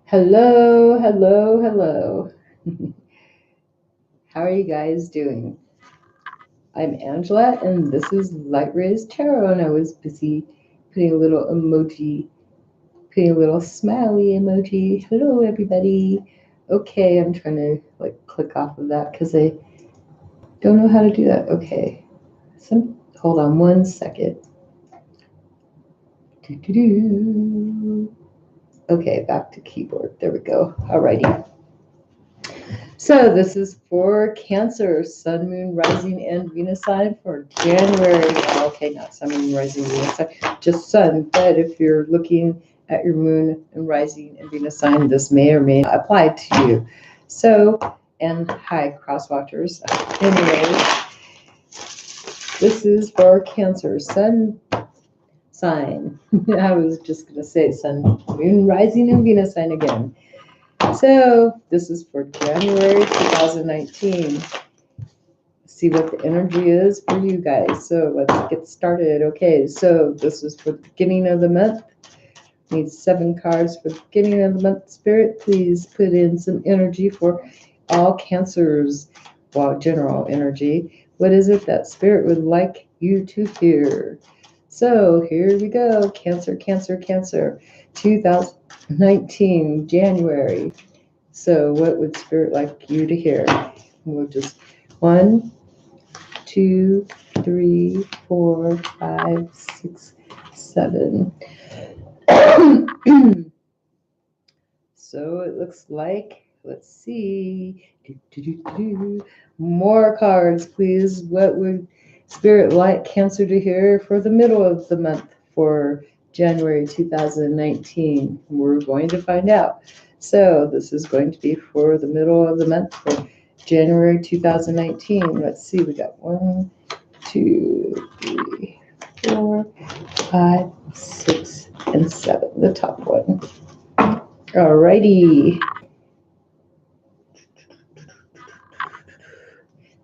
Hello, hello, hello. How are you guys doing? I'm Angela, and this is Light Rays Tarot, and I was busy putting a little emoji, putting a little smiley emoji. Hello, everybody. Okay, I'm trying to click off of that because I don't know how to do that. Okay, hold on one second. Doo-doo-doo. Okay, back to keyboard. There we go. Alrighty. So this is for Cancer, Sun, Moon, Rising, and Venus sign for January. Okay, not Sun, Moon, Rising, Venus sign, just Sun. But if you're looking at your Moon and Rising and Venus sign, this may or may not apply to you. So, and hi, cross watchers. Anyways, this is for Cancer, Sun sign. I was just going to say Sun, Moon, Rising, and Venus sign again. So this is for January 2019. See what the energy is for you guys. So let's get started. Okay, so this is for the beginning of the month. Need 7 cards for the beginning of the month. Spirit, please put in some energy for all Cancers. Well, general energy. What is it that Spirit would like you to hear? So here we go. Cancer, Cancer, Cancer. 2019, January. So what would Spirit like you to hear? We'll just 1, 2, 3, 4, 5, 6, 7. So it looks like, let's see. More cards, please. What would Spirit like Cancer to hear for the middle of the month for January 2019? We're going to find out. So this is going to be for the middle of the month for January 2019. Let's see, we got 1, 2, 3, 4, 5, 6, and 7. The top one. Alrighty.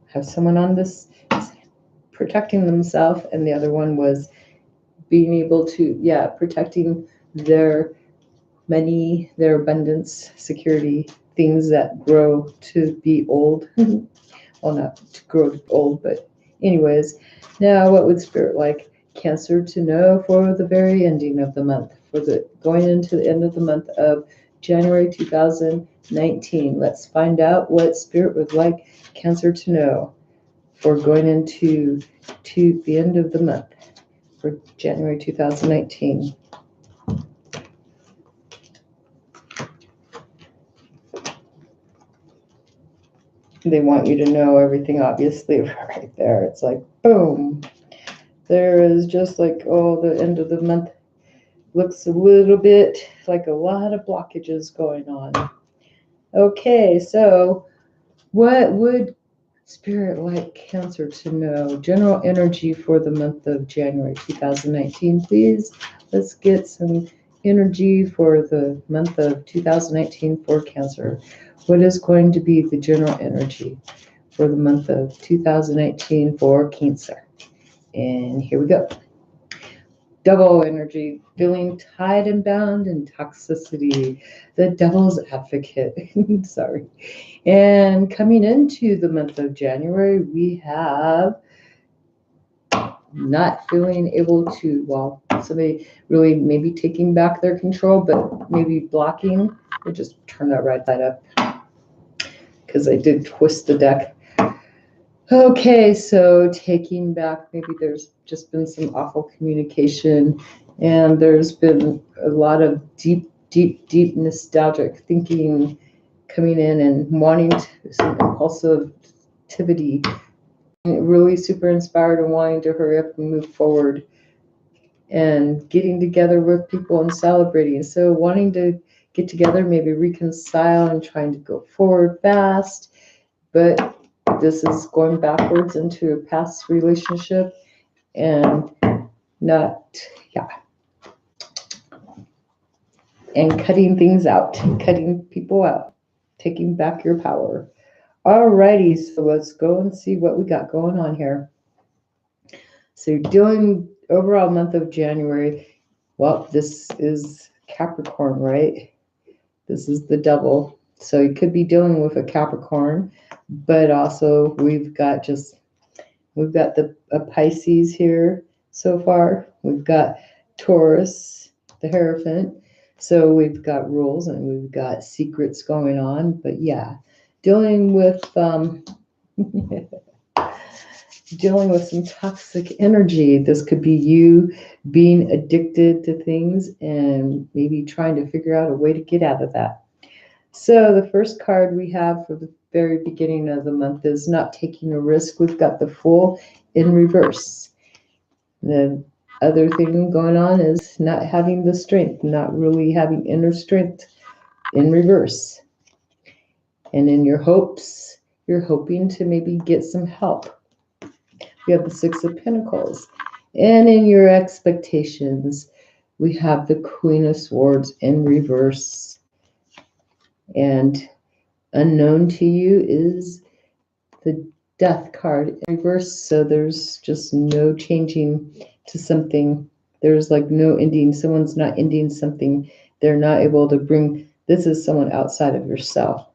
Have someone on this protecting themselves, and the other one was being able to, protecting their money, their abundance, security, things that grow to be old. Well, not to grow to old, but anyways. Now, what would Spirit like Cancer to know for the very ending of the month, for the going into the end of the month of January 2019? Let's find out what Spirit would like Cancer to know for going into the end of the month for January 2019. They want you to know everything, obviously, right there. It's like, boom. There is just like, the end of the month looks a little bit like a lot of blockages going on. Okay, so what would Spirit like Cancer to know? General energy for the month of January 2019, please. Let's get some energy for the month of 2019 for Cancer. What is going to be the general energy for the month of 2019 for Cancer? And here we go. Double energy, feeling tied and bound in toxicity, the devil's advocate. Sorry. And coming into the month of January, we have not feeling able to, somebody really maybe taking back their control, but maybe blocking. We'll just turn that right side up because I did twist the deck. Okay, so taking back, maybe there's just been some awful communication, and there's been a lot of deep nostalgic thinking coming in and wanting some impulsive activity, really super inspired and wanting to hurry up and move forward and getting together with people and celebrating. So wanting to get together, maybe reconcile and trying to go forward fast, but this is going backwards into a past relationship and and cutting things out, cutting people out, taking back your power. Alrighty, so let's go and see what we got going on here. So doing overall month of January, well, this is Capricorn, right? This is the Devil. So you could be dealing with a Capricorn, but also we've got the a Pisces here so far. We've got Taurus, the Hierophant. So we've got rules and we've got secrets going on. But yeah, dealing with dealing with some toxic energy. This could be you being addicted to things and maybe trying to figure out a way to get out of that. So the first card we have for the very beginning of the month is not taking a risk. We've got the Fool in reverse. The other thing going on is not having the strength, not really having inner strength in reverse. And in your hopes, you're hoping to maybe get some help. We have the Six of Pentacles. And in your expectations, we have the Queen of Swords in reverse. And unknown to you is the Death card in reverse. So there's just no changing to something. There's like no ending. Someone's not ending something. They're not able to bring, this is someone outside of yourself.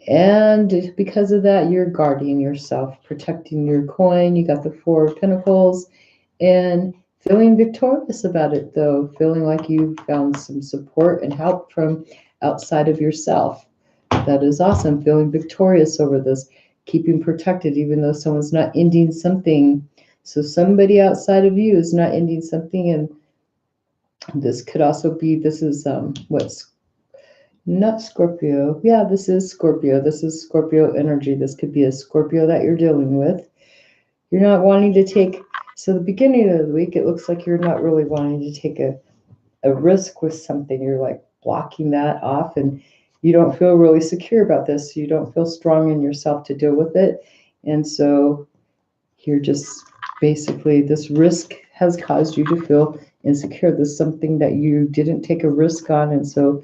And because of that, you're guarding yourself, protecting your coin. You got the Four of Pentacles and feeling victorious about it, though, feeling like you found some support and help from outside of yourself. That is awesome. Feeling victorious over this, keeping protected, even though someone's not ending something. So somebody outside of you is not ending something. And this could also be, this is what's not Scorpio. Yeah, this is Scorpio. This is Scorpio energy. This could be a Scorpio that you're dealing with. You're not wanting to take, so the beginning of the week, it looks like you're not really wanting to take a risk with something. You're like blocking that off and you don't feel really secure about this. You don't feel strong in yourself to deal with it. And so you're just basically, this risk has caused you to feel insecure. This is something that you didn't take a risk on. And so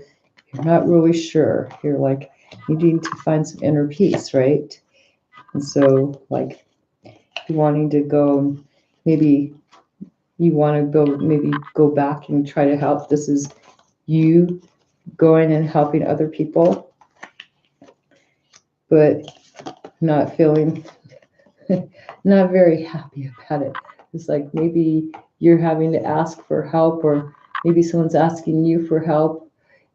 you're not really sure. You're like needing to find some inner peace, right? And so like you're wanting to go, maybe you want to go, maybe go back and try to help. This is you going and helping other people, but not feeling, not very happy about it. It's like maybe you're having to ask for help, or maybe someone's asking you for help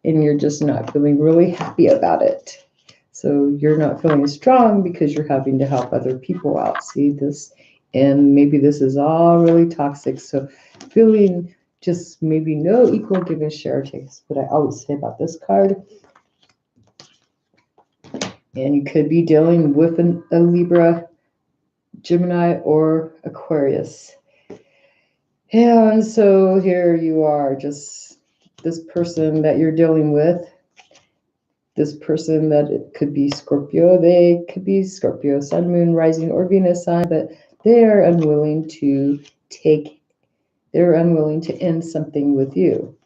and you're just not feeling really happy about it. So you're not feeling strong because you're having to help other people out. See this? And maybe this is all really toxic. So feeling just maybe no equal give and share takes, what I always say about this card. And you could be dealing with a Libra, Gemini, or Aquarius. And so here you are, just this person that you're dealing with. This person that it could be Scorpio, they could be Scorpio, Sun, Moon, Rising, or Venus sign, but they are unwilling to end something with you.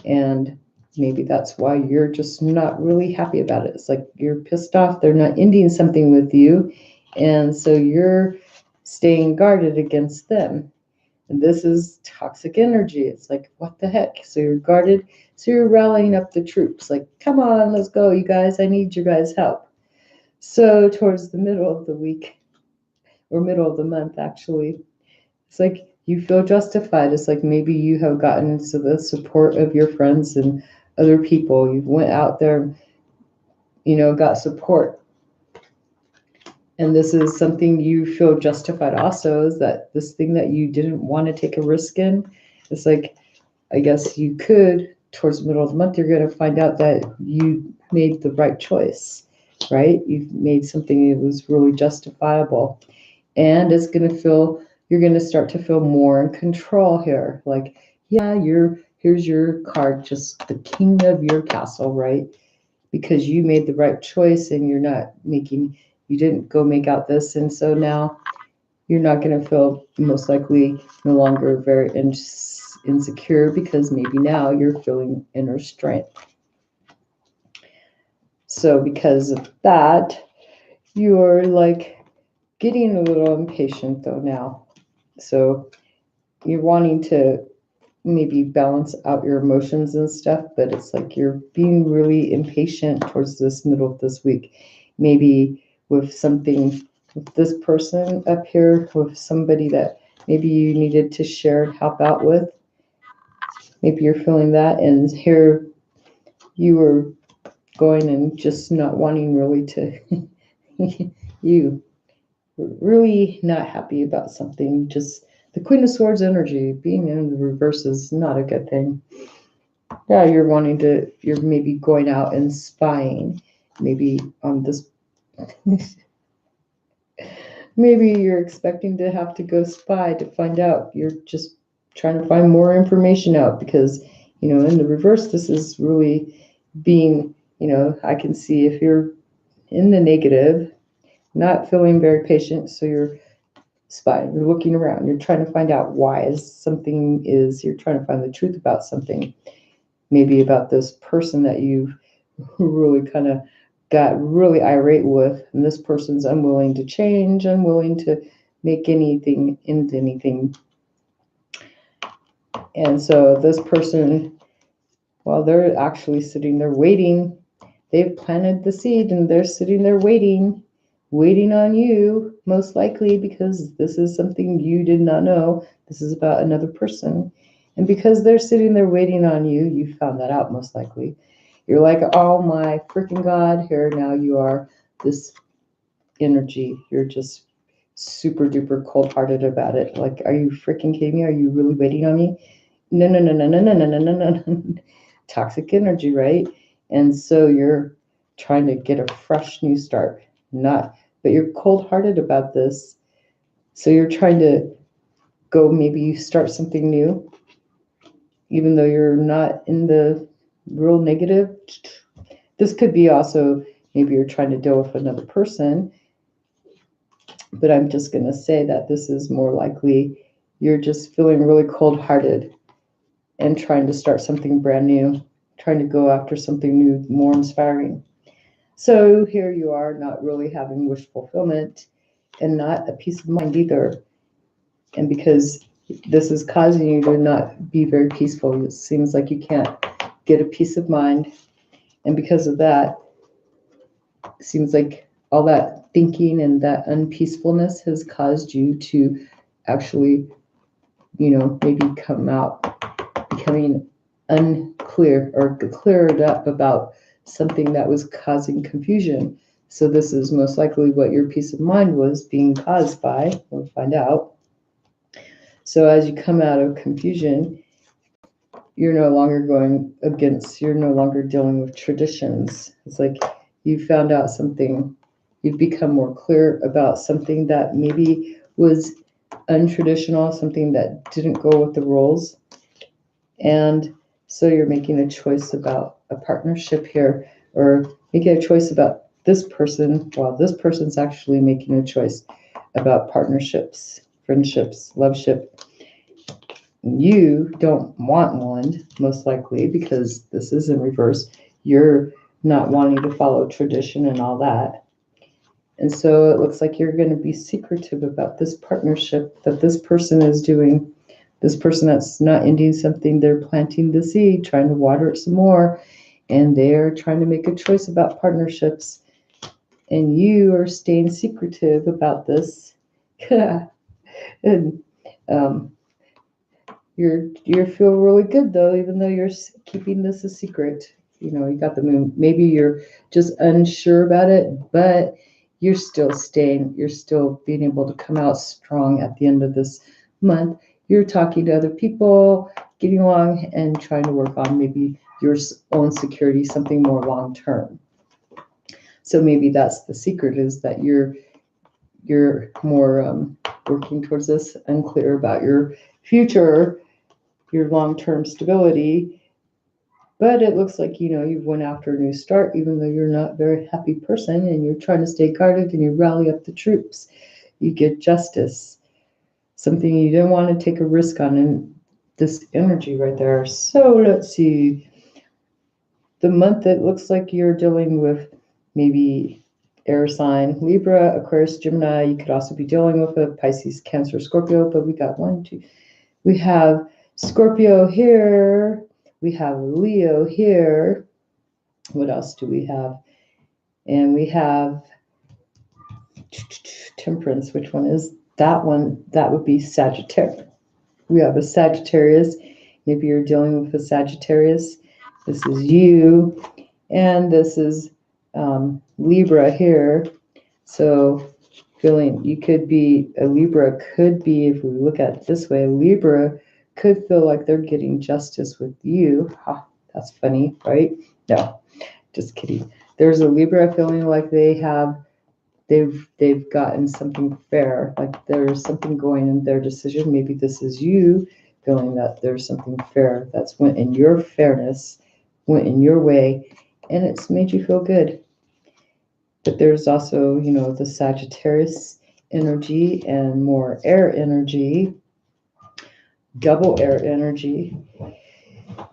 And maybe that's why you're just not really happy about it. It's like you're pissed off they're not ending something with you. And so you're staying guarded against them. And this is toxic energy. It's like, what the heck? So you're guarded. So you're rallying up the troops. Like, come on, let's go, you guys. I need your guys' help. So towards the middle of the week, or middle of the month, actually, it's like you feel justified. It's like maybe you have gotten to the support of your friends and other people. You went out there, got support. And this is something you feel justified also, is that this thing that you didn't want to take a risk in. It's like, I guess you could, towards the middle of the month, you're going to find out that you made the right choice, right? You've made something that was really justifiable. And it's going to feel, you're going to start to feel more in control here. Like, yeah, here's your card, just the king of your castle, right? Because you made the right choice and you didn't go make out this. And so now you're not going to feel most likely no longer very insecure, because maybe now you're feeling inner strength. So because of that, you're like getting a little impatient though now. So you're wanting to maybe balance out your emotions and stuff, but it's like you're being really impatient towards this middle of this week. Maybe with something with this person up here, with somebody that maybe you needed to share and help out with. Maybe you're feeling that, and here you were going and just not wanting really to, you were really not happy about something. Just the Queen of Swords energy being in the reverse is not a good thing. Yeah, you're maybe going out and spying, maybe on this. Maybe you're expecting to have to go spy to find out. You're just trying to find more information out because, in the reverse, this is really being, I can see if you're in the negative, not feeling very patient, so you're spying, you're looking around, you're trying to find out why something is, you're trying to find the truth about something, maybe about this person that you really kind of got really irate with, and this person's unwilling to change, unwilling to make anything into anything. And so this person, while they're actually sitting there waiting, they've planted the seed and they're sitting there waiting on you, most likely because this is something you did not know. This is about another person. And because they're sitting there waiting on you, you found that out most likely. You're like, oh my freaking God, here now you are, this energy. You're just super duper cold hearted about it. Like, are you freaking kidding me? Are you really waiting on me? No, no, no, no, no, no, no, no, no, no. Toxic energy, right? And so you're trying to get a fresh new start. But you're cold hearted about this. So you're trying to go, maybe you start something new, even though you're not in the real negative. This could be also, maybe you're trying to deal with another person, but I'm just going to say that this is more likely you're just feeling really cold hearted and trying to start something brand new, trying to go after something new, more inspiring. So here you are, not really having wish fulfillment and not a peace of mind either. And because this is causing you to not be very peaceful, it seems like you can't get a peace of mind. And because of that, it seems like all that thinking and that unpeacefulness has caused you to actually, maybe come out becoming unclear or cleared up about something that was causing confusion. So this is most likely what your peace of mind was being caused by. We'll find out. So as you come out of confusion, you're no longer you're no longer dealing with traditions. It's like you found out something, you've become more clear about something that maybe was untraditional, something that didn't go with the rules. And so you're making a choice about a partnership here, or making a choice about this person, while this person's actually making a choice about partnerships, friendships, loveship. You don't want one, most likely, because this is in reverse. You're not wanting to follow tradition and all that. And so it looks like you're going to be secretive about this partnership that this person is doing. This person that's not ending something, they're planting the seed, trying to water it some more, and they're trying to make a choice about partnerships. And you are staying secretive about this. And you feel really good though, even though you're keeping this a secret. You got the moon. Maybe you're just unsure about it, but you're still being able to come out strong at the end of this month. You're talking to other people, getting along, and trying to work on maybe your own security, something more long term. So maybe that's the secret, is that you're more working towards this, unclear about your future, your long-term stability. But it looks like, you've went after a new start, even though you're not a very happy person, and you're trying to stay guarded, and you rally up the troops. You get justice, something you didn't want to take a risk on, and this energy right there. So let's see. The month, it looks like you're dealing with maybe air sign, Libra, Aquarius, Gemini. You could also be dealing with a Pisces, Cancer, Scorpio, but we got 1, 2. We have Scorpio here. We have Leo here. What else do we have? And we have Temperance. Which one is that one? That would be Sagittarius. We have a Sagittarius. Maybe you're dealing with a Sagittarius. This is you. And this is Libra here. So feeling you could be a Libra, could be, if we look at it this way, Libra could feel like they're getting justice with you. That's funny, right? No, just kidding. There's a Libra feeling like they've gotten something fair, like there's something going in their decision. Maybe this is you feeling that there's something fair that's went in your fairness, went in your way, and it's made you feel good. But there's also, the Sagittarius energy and more air energy, double air energy.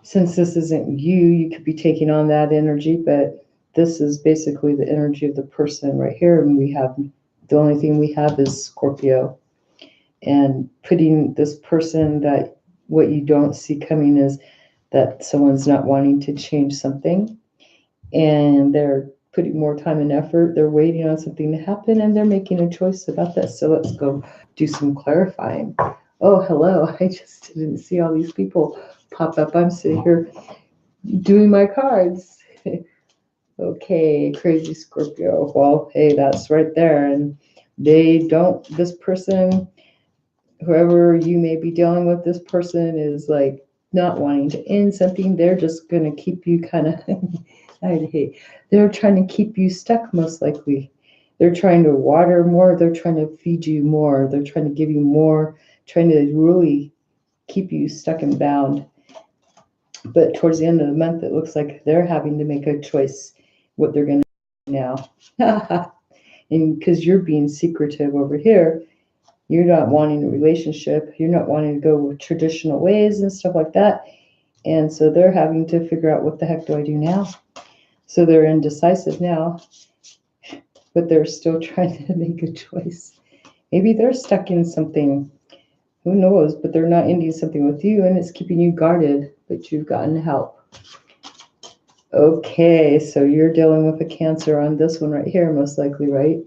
Since this isn't you, you could be taking on that energy, but this is basically the energy of the person right here. And the only thing we have is Scorpio. And putting this person, that what you don't see coming is that someone's not wanting to change something. And they're putting more time and effort. They're waiting on something to happen, and they're making a choice about this. So let's go do some clarifying. Oh, hello. I just didn't see all these people pop up. I'm sitting here doing my cards. Okay, crazy Scorpio. Well, hey, that's right there. And this person, whoever you may be dealing with, this person is like not wanting to end something. They're just going to keep you kind of, they're trying to keep you stuck most likely. They're trying to water more. They're trying to feed you more. They're trying to give you more, trying to really keep you stuck and bound. But towards the end of the month, it looks like they're having to make a choice what they're going to do now. And because you're being secretive over here, you're not wanting a relationship. You're not wanting to go with traditional ways and stuff like that. And so they're having to figure out, what the heck do I do now? So they're indecisive now, but they're still trying to make a choice. Maybe they're stuck in something. Who knows? But they're not ending something with you, and it's keeping you guarded, but you've gotten help. Okay, so you're dealing with a Cancer on this one right here, most likely, right?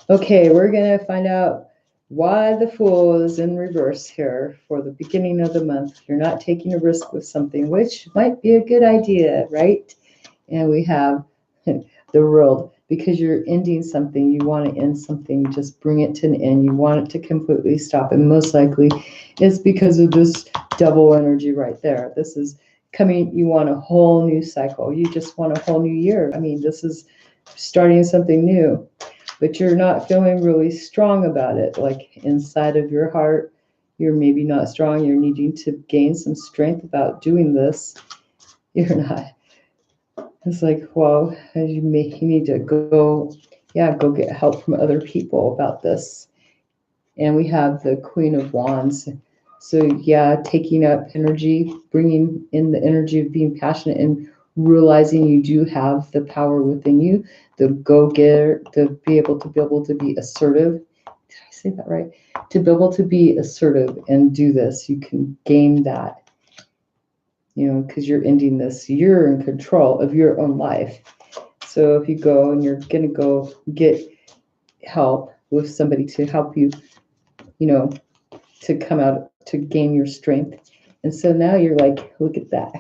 Okay, we're going to find out why the Fool is in reverse here for the beginning of the month. You're not taking a risk with something, which might be a good idea, right? And we have the World. Because you're ending something, you want to end something, just bring it to an end. You want it to completely stop. And most likely it's because of this double energy right there. This is coming, you want a whole new cycle. You just want a whole new year. I mean, this is starting something new, but you're not feeling really strong about it. Like inside of your heart, you're maybe not strong. You're needing to gain some strength about doing this. You're not. It's like, well, you need to go get help from other people about this. And we have the Queen of Wands. So yeah, taking up energy, bringing in the energy of being passionate and realizing you do have the power within you, the go-getter, to be able to be assertive. Did I say that right? To be able to be assertive and do this, you can gain that. Because you're ending this, you're in control of your own life. So if you go and you're going to go get help with somebody to help you, to come out, to gain your strength. And so now you're like, look at that.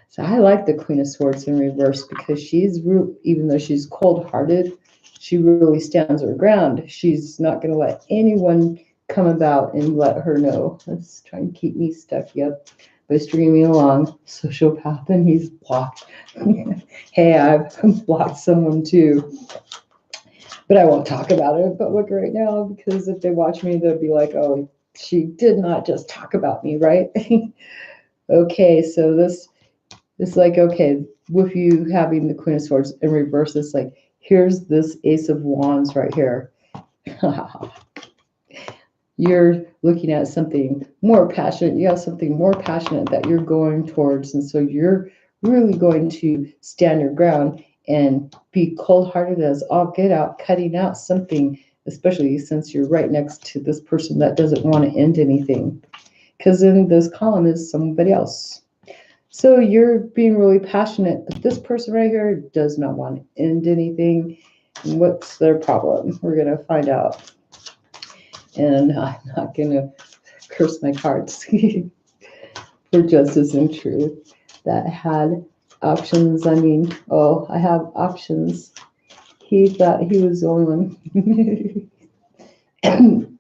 So I like the Queen of Swords in reverse, because even though she's cold-hearted, she really stands her ground. She's not going to let anyone come about and let her know, let's try and keep me stuck. Yep. By streaming along, sociopath, and he's blocked. Hey, I've blocked someone too, but I won't talk about it. But look right now, because if they watch me, they'll be like, oh, she did not just talk about me, right? Okay, so this is like, okay, with you having the Queen of Swords in reverse, it's like, here's this Ace of Wands right here. You're looking at something more passionate. You have something more passionate that you're going towards. And so you're really going to stand your ground and be cold-hearted as all get out, cutting out something, especially since you're right next to this person that doesn't want to end anything. because in this column is somebody else. So you're being really passionate, but this person right here does not want to end anything. What's their problem? We're going to find out. And I'm not going to curse my cards for justice and truth that had options. I mean, oh, I have options. He thought he was the only one.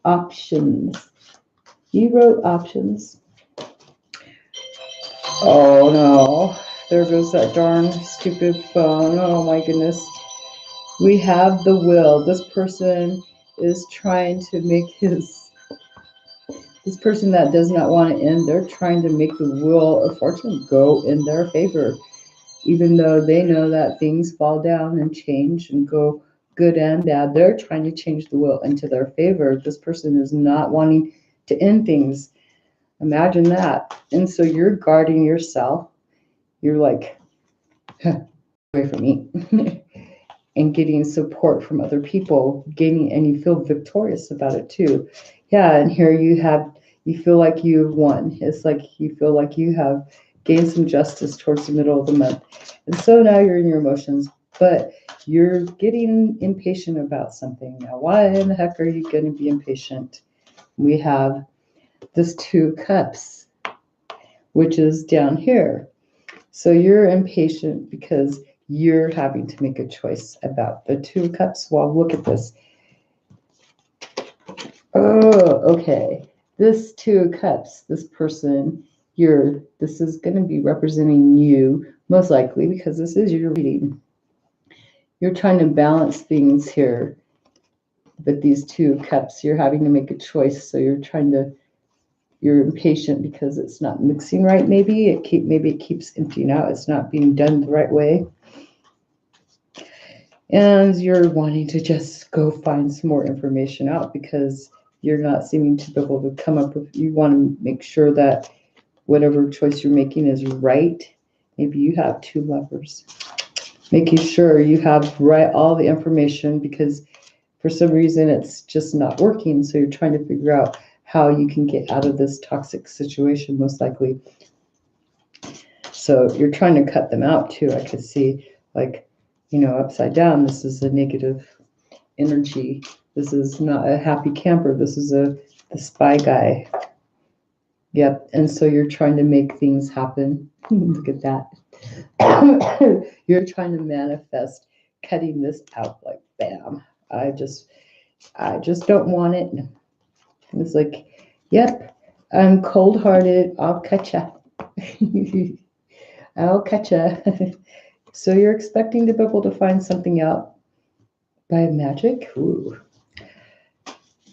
Options. You wrote options. Oh no, there goes that darn stupid phone. Oh my goodness. We have the will. This person is trying to make this person that does not want to end, they're trying to make the wheel of fortune go in their favor, even though they know that things fall down and change and go good and bad. They're trying to change the wheel into their favor. This person is not wanting to end things. Imagine that. And so you're guarding yourself. You're like, away from me. And getting support from other people, and you feel victorious about it too. Yeah, and here you feel like you've won. It's like you feel like you have gained some justice towards the middle of the month. And so now you're in your emotions, but you're getting impatient about something. Now, why in the heck are you going to be impatient? We have this 2 cups, which is down here. So you're impatient because you're having to make a choice about the 2 cups. Well, look at this. Oh, okay. This 2 cups, this person, this is going to be representing you, most likely, because this is your reading. You're trying to balance things here. But these 2 cups, you're having to make a choice. So you're impatient because it's not mixing right. Maybe it keeps emptying out. It's not being done the right way. And you're wanting to just go find some more information out because you're not seeming to be able to come up with, you want to make sure that whatever choice you're making is right. Maybe you have 2 Lovers. Making sure you have all the information because for some reason it's just not working. So you're trying to figure out how you can get out of this toxic situation, most likely. So you're trying to cut them out too. I could see, like, upside down, this is a negative energy. This is not a happy camper. This is the spy guy. Yep. And so you're trying to make things happen. Look at that. You're trying to manifest cutting this out, like, bam. I just don't want it. It's like, yep, I'm cold-hearted. I'll cut ya. I'll catch ya. So you're expecting to be able to find something out by magic? Ooh.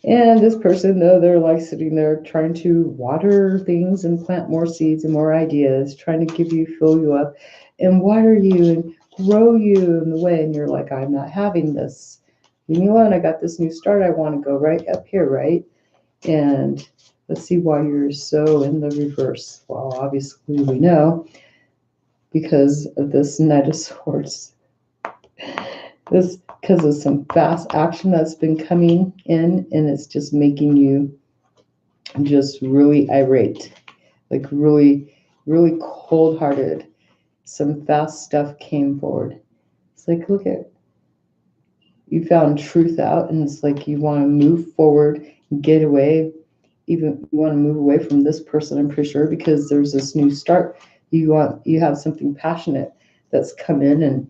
And this person, though, they're like sitting there trying to water things and plant more seeds and more ideas, trying to fill you up and water you and grow you in the way. And you're like, I'm not having this. Leave me alone. I got this new start. I want to go right up here, right? And let's see why you're so in the reverse. Well, obviously we know, because of this Knight of Swords. This because of some fast action that's been coming in, and it's just making you just really irate, like really, really cold-hearted. Some fast stuff came forward. It's like, look at, you found truth out, and it's like you want to move forward and get away. Even you want to move away from this person, I'm pretty sure, because there's this new start. You have something passionate that's come in, and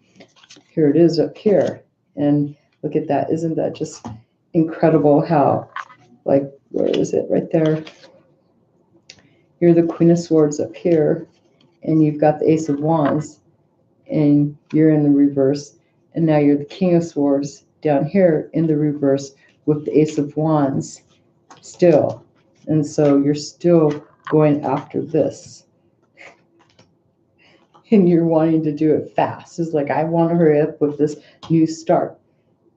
here it is up here. And look at that. Isn't that just incredible how, like, where is it? Right there. You're the Queen of Swords up here, and you've got the Ace of Wands, and you're in the reverse. And now you're the King of Swords down here in the reverse with the Ace of Wands still. And so you're still going after this. And you're wanting to do it fast. It's like, I want to hurry up with this new start.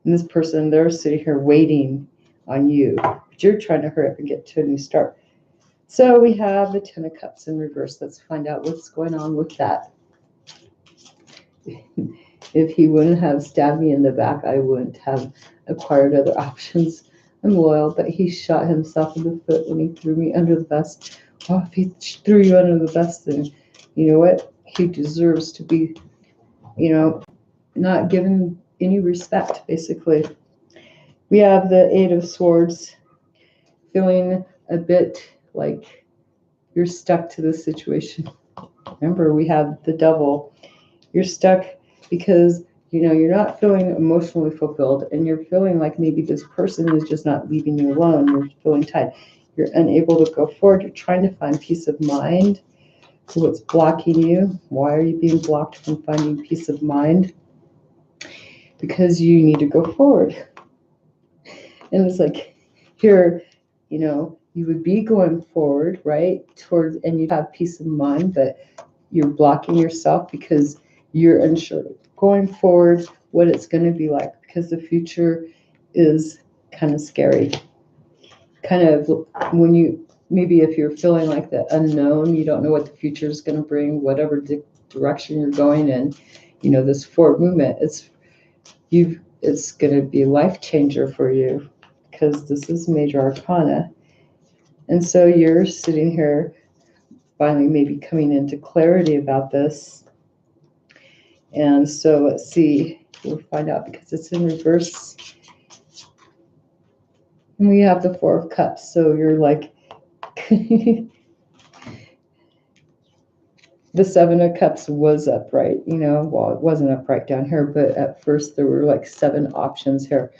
And this person, they're sitting here waiting on you. But you're trying to hurry up and get to a new start. So we have the 10 of Cups in reverse. Let's find out what's going on with that. If he wouldn't have stabbed me in the back, I wouldn't have acquired other options. I'm loyal, but he shot himself in the foot when he threw me under the bus. Well, if he threw you under the bus, then you know what? He deserves to be, not given any respect, basically. We have the Eight of Swords, feeling a bit like you're stuck to this situation. Remember, we have the Devil. You're stuck because you're not feeling emotionally fulfilled, and you're feeling like maybe this person is just not leaving you alone. You're feeling tired. You're unable to go forward. You're trying to find peace of mind. So what's blocking you? Why are you being blocked from finding peace of mind? Because you need to go forward. And it's like here, you would be going forward, right? And you'd have peace of mind, but you're blocking yourself because you're unsure going forward what it's going to be like, because the future is kind of scary. Kind of when maybe if you're feeling like the unknown, you don't know what the future is going to bring, whatever direction you're going in. This forward movement, it's going to be a life changer for you, because this is major arcana. And so you're sitting here finally maybe coming into clarity about this. And so let's see, we'll find out, because it's in reverse. And we have the Four of Cups. So you're like, the Seven of Cups was upright, well, it wasn't upright down here, but at first there were like 7 options here.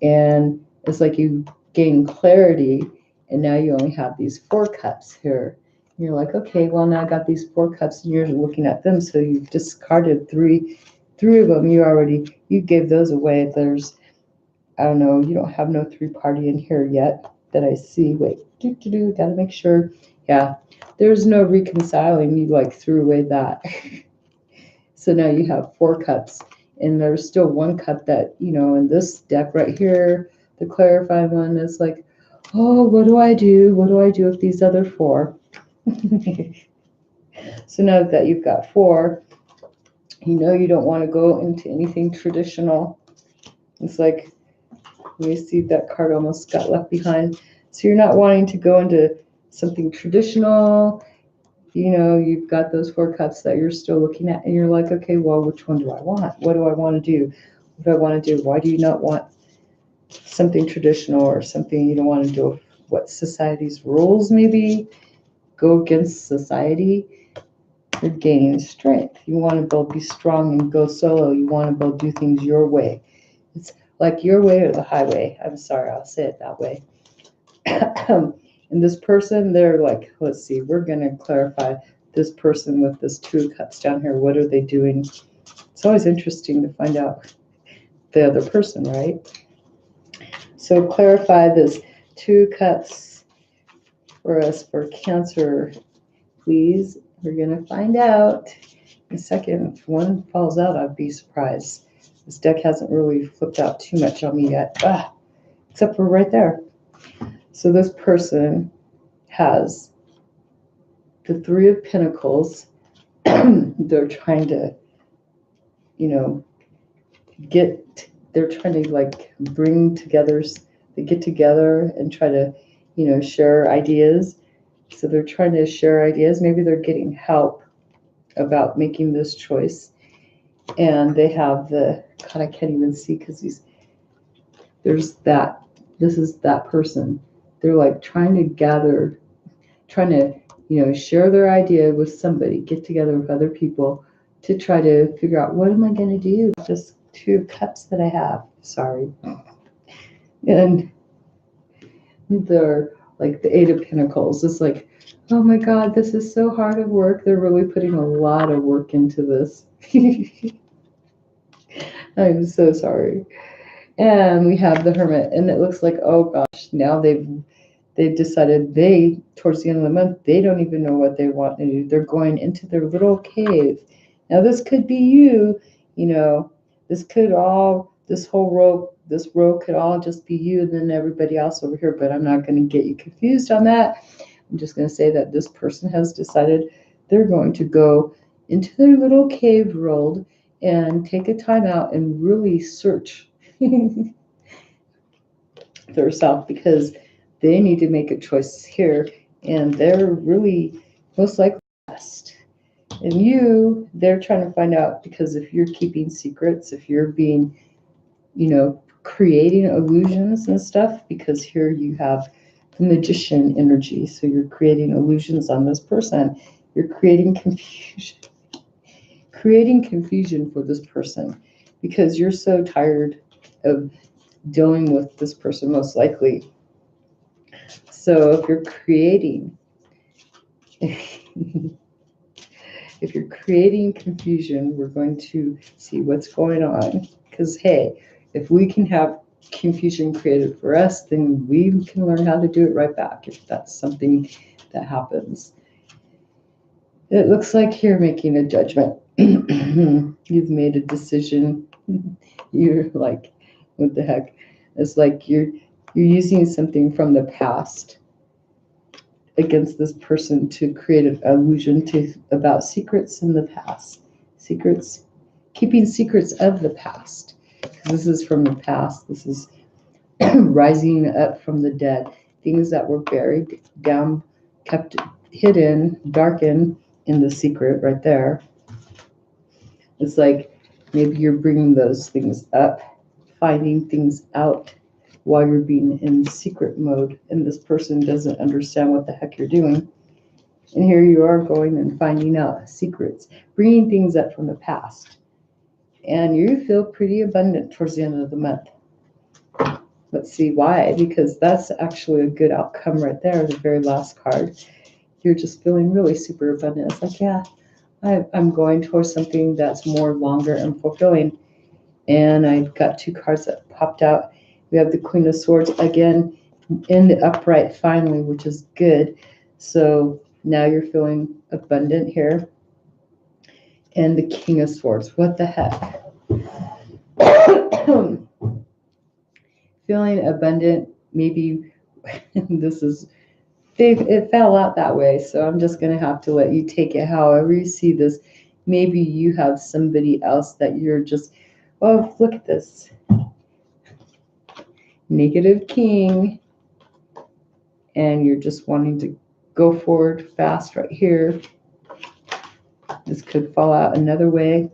And it's like you gain clarity, and now you only have these 4 cups here. And you're like, okay, well, now I got these 4 cups, and you're looking at them. So you've discarded three of them. You gave those away. There's, I don't know, you don't have no 3-party in here yet that I see. Wait, gotta make sure. Yeah, there's no reconciling. You like threw away that. So now you have 4 cups, and there's still 1 cup that, in this deck right here, the clarifying one is like, oh, what do I do? What do I do with these other 4? So now that you've got 4, you don't want to go into anything traditional. It's like, let me see, that card almost got left behind. So you're not wanting to go into something traditional. You've got those 4 cups that you're still looking at, and you're like, okay, well, which one do I want? What do I want to do? What do I want to do? Why do you not want something traditional, or something you don't want to do? What society's rules, maybe? Go against society. You're gaining strength. You want to be strong and go solo. You want to do things your way. It's like your way or the highway. I'm sorry, I'll say it that way. And this person, they're like, let's see, we're going to clarify this person with this 2 cups down here. What are they doing? It's always interesting to find out the other person, right? So clarify this 2 cups for us for Cancer, please. We're going to find out in a second. If one falls out, I'd be surprised. This deck hasn't really flipped out too much on me yet, except for right there. So this person has the 3 of Pentacles. They're trying to, they're trying to like bring together, they get together and try to, share ideas. So they're trying to share ideas. Maybe they're getting help about making this choice. And they have God, I can't even see, because this is that person. They're like trying to share their idea with somebody, get together with other people to try to figure out, what am I going to do? Just 2 cups that I have. Sorry. And they're like the 8 of Pentacles. It's like, oh my God, this is so hard of work. They're really putting a lot of work into this. I'm so sorry. And we have the Hermit, and it looks like, oh gosh, now they've decided towards the end of the month, they don't even know what they want to do. They're going into their little cave. Now this could be you, this row could all just be you, and then everybody else over here, but I'm not going to get you confused on that. I'm just going to say that this person has decided they're going to go into their little cave world and take a time out and really search. They're their self because they need to make a choice here, and they're really most likely lost. And they're trying to find out, because if you're keeping secrets, if you're being, creating illusions and stuff, because here you have the magician energy, so you're creating illusions on this person. You're creating confusion for this person because you're so tired of dealing with this person, most likely. So if you're creating if you're creating confusion, we're going to see what's going on, because hey, if we can have confusion created for us, then we can learn how to do it right back if that's something that happens. It looks like you're making a judgment. You've made a decision. You're like, what the heck? It's like you're using something from the past against this person to create an illusion about secrets in the past. Keeping secrets of the past. This is from the past. This is rising up from the dead. Things that were buried down, kept hidden, darkened in the secret right there. It's like maybe you're bringing those things up, finding things out while you're being in secret mode, and this person doesn't understand what the heck you're doing. And here you are going and finding out secrets, bringing things up from the past. And you feel pretty abundant towards the end of the month. Let's see why, because that's actually a good outcome right there, the very last card. You're just feeling really super abundant. It's like, yeah, I'm going towards something that's more longer and fulfilling. And I've got two cards that popped out. We have the Queen of Swords again in the upright finally, which is good. So now you're feeling abundant here. And the King of Swords. What the heck? Feeling abundant. Maybe it fell out that way. So I'm just going to have to let you take it however you see this. Maybe you have somebody else that you're just, oh, look at this. Negative King. And you're just wanting to go forward fast right here. This could fall out another way.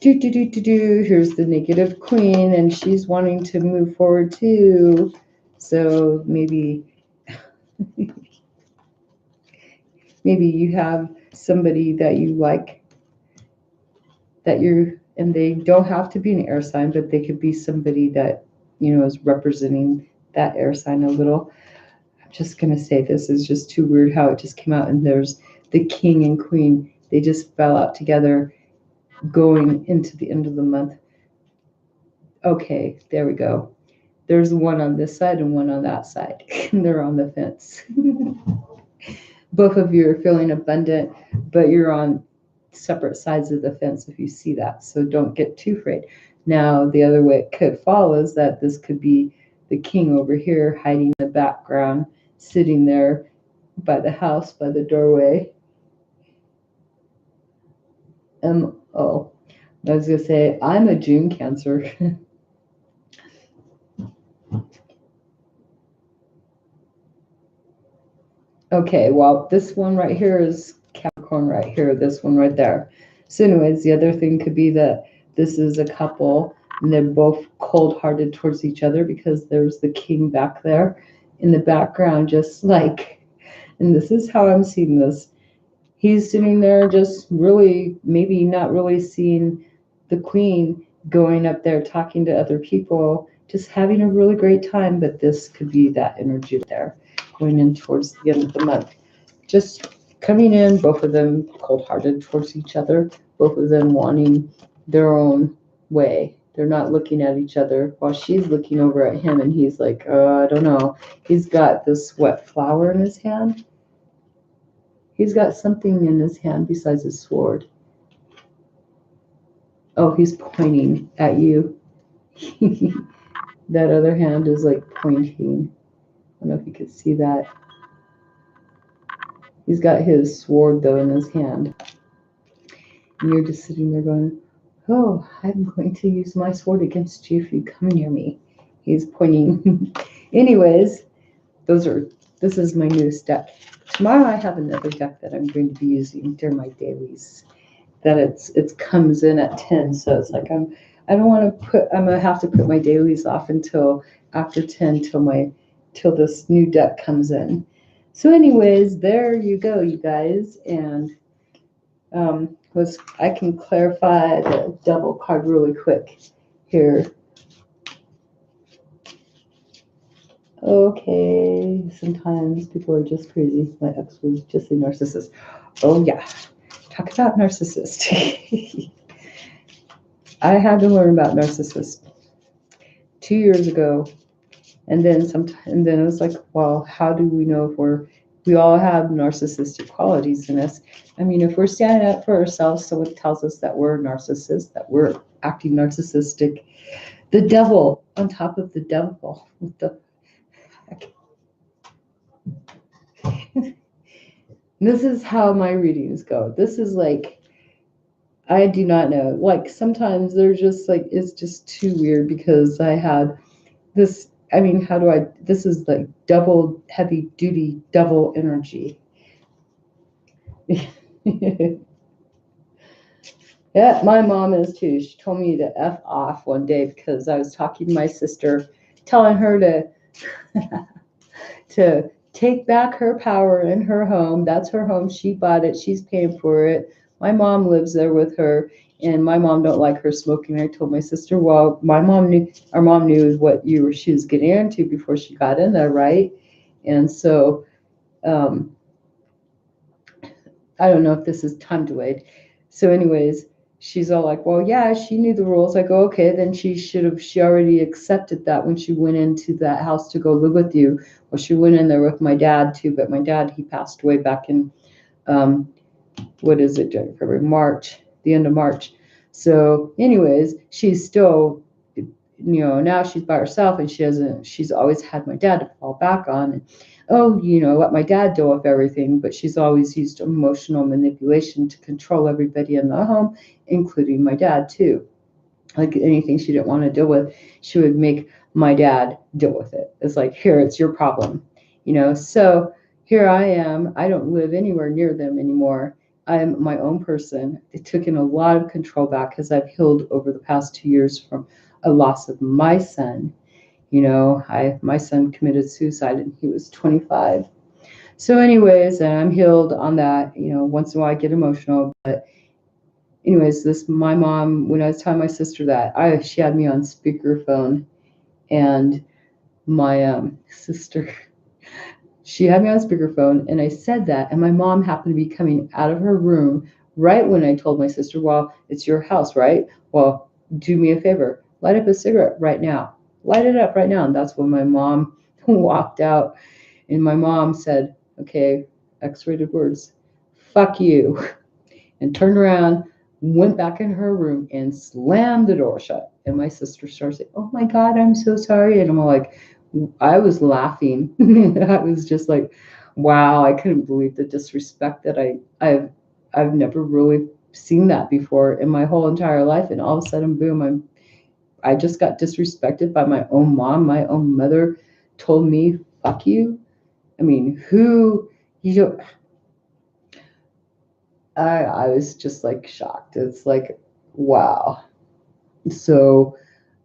Here's the negative Queen, and she's wanting to move forward too. So maybe you have somebody that you like, and they don't have to be an air sign, but they could be somebody that, is representing that air sign a little. I'm just going to say this is just too weird how it just came out, and there's the King and Queen. They just fell out together going into the end of the month. Okay, there we go. There's one on this side and one on that side. They're on the fence. Both of you are feeling abundant, but you're on separate sides of the fence if you see that. So don't get too afraid. Now, the other way it could fall is that this could be the King over here hiding in the background, sitting there by the house, by the doorway. I was going to say, I'm a June Cancer. Okay, well, this one right here is Capricorn right here, this one right there. So anyways, the other thing could be that this is a couple, and they're both cold-hearted towards each other because there's the King back there in the background, just like, and this is how I'm seeing this. He's sitting there just really, maybe not really seeing the Queen going up there talking to other people, just having a really great time, but this could be that energy there going in towards the end of the month. Just coming in, both of them cold-hearted towards each other, both of them wanting their own way. They're not looking at each other while she's looking over at him, and he's like, I don't know. He's got this wet flower in his hand. He's got something in his hand besides his sword. Oh, he's pointing at you. That other hand is like pointing. I don't know if you could see that. He's got his sword, though, in his hand. And you're just sitting there going, oh, I'm going to use my sword against you if you come near me. He's pointing Anyways, this is my newest deck. Tomorrow I have another deck that I'm going to be using during my dailies. That it comes in at 10, so it's like I'm gonna have to put my dailies off until after 10 till this new deck comes in. So anyways, there you go, you guys, and I can clarify the double card really quick here. Okay, sometimes people are just crazy. My ex was just a narcissist. Oh yeah, talk about narcissist. I had to learn about narcissists 2 years ago, and then it was like, well, how do we know if we all have narcissistic qualities in us? I mean, if we're standing up for ourselves, someone tells us that we're narcissists, that we're acting narcissistic. The devil on top of the devil. What the heck? This is how my readings go. This is like, I do not know. Like sometimes they're just like, it's just too weird because I had this. I mean, this is like double heavy duty devil energy. Yeah, my mom is too. She told me to F off one day because I was talking to my sister, telling her to take back her power in her home. That's her home. She bought it. She's paying for it. My mom lives there with her, and my mom don't like her smoking. I told my sister, well, our mom knew what she was getting into before she got in there, right? And so, I don't know if this is time delayed. So anyways, she's all like, well, yeah, she knew the rules. I go, okay, then she already accepted that when she went into that house to go live with you. Well, she went in there with my dad too, but my dad, he passed away back in, what is it, February, March, the end of March. So anyways, she's still, now she's by herself and she's always had my dad to fall back on. And, let my dad deal with everything, but she's always used emotional manipulation to control everybody in the home, including my dad too. Like anything she didn't want to deal with, she would make my dad deal with it. It's like, here, it's your problem, So here I am. I don't live anywhere near them anymore. I'm my own person. It took in a lot of control back because I've healed over the past 2 years from a loss of my son. My son committed suicide and he was 25. So anyways, and I'm healed on that. Once in a while I get emotional, but anyways, my mom, when I was telling my sister that, she had me on speakerphone, and my sister, she had me on speakerphone, and I said that, and my mom happened to be coming out of her room right when I told my sister, well, it's your house, right? Well, do me a favor, light up a cigarette right now. Light it up right now. And that's when my mom walked out, and my mom said, okay, X-rated words, fuck you, and turned around, went back in her room and slammed the door shut. And my sister started saying, oh my God, I'm so sorry. And I'm like, I was laughing. I was just like, wow, I couldn't believe the disrespect that I've never really seen that before in my whole entire life. And all of a sudden, boom, I just got disrespected by my own mom. My own mother told me, fuck you. I mean, I was just like shocked. It's like, wow. So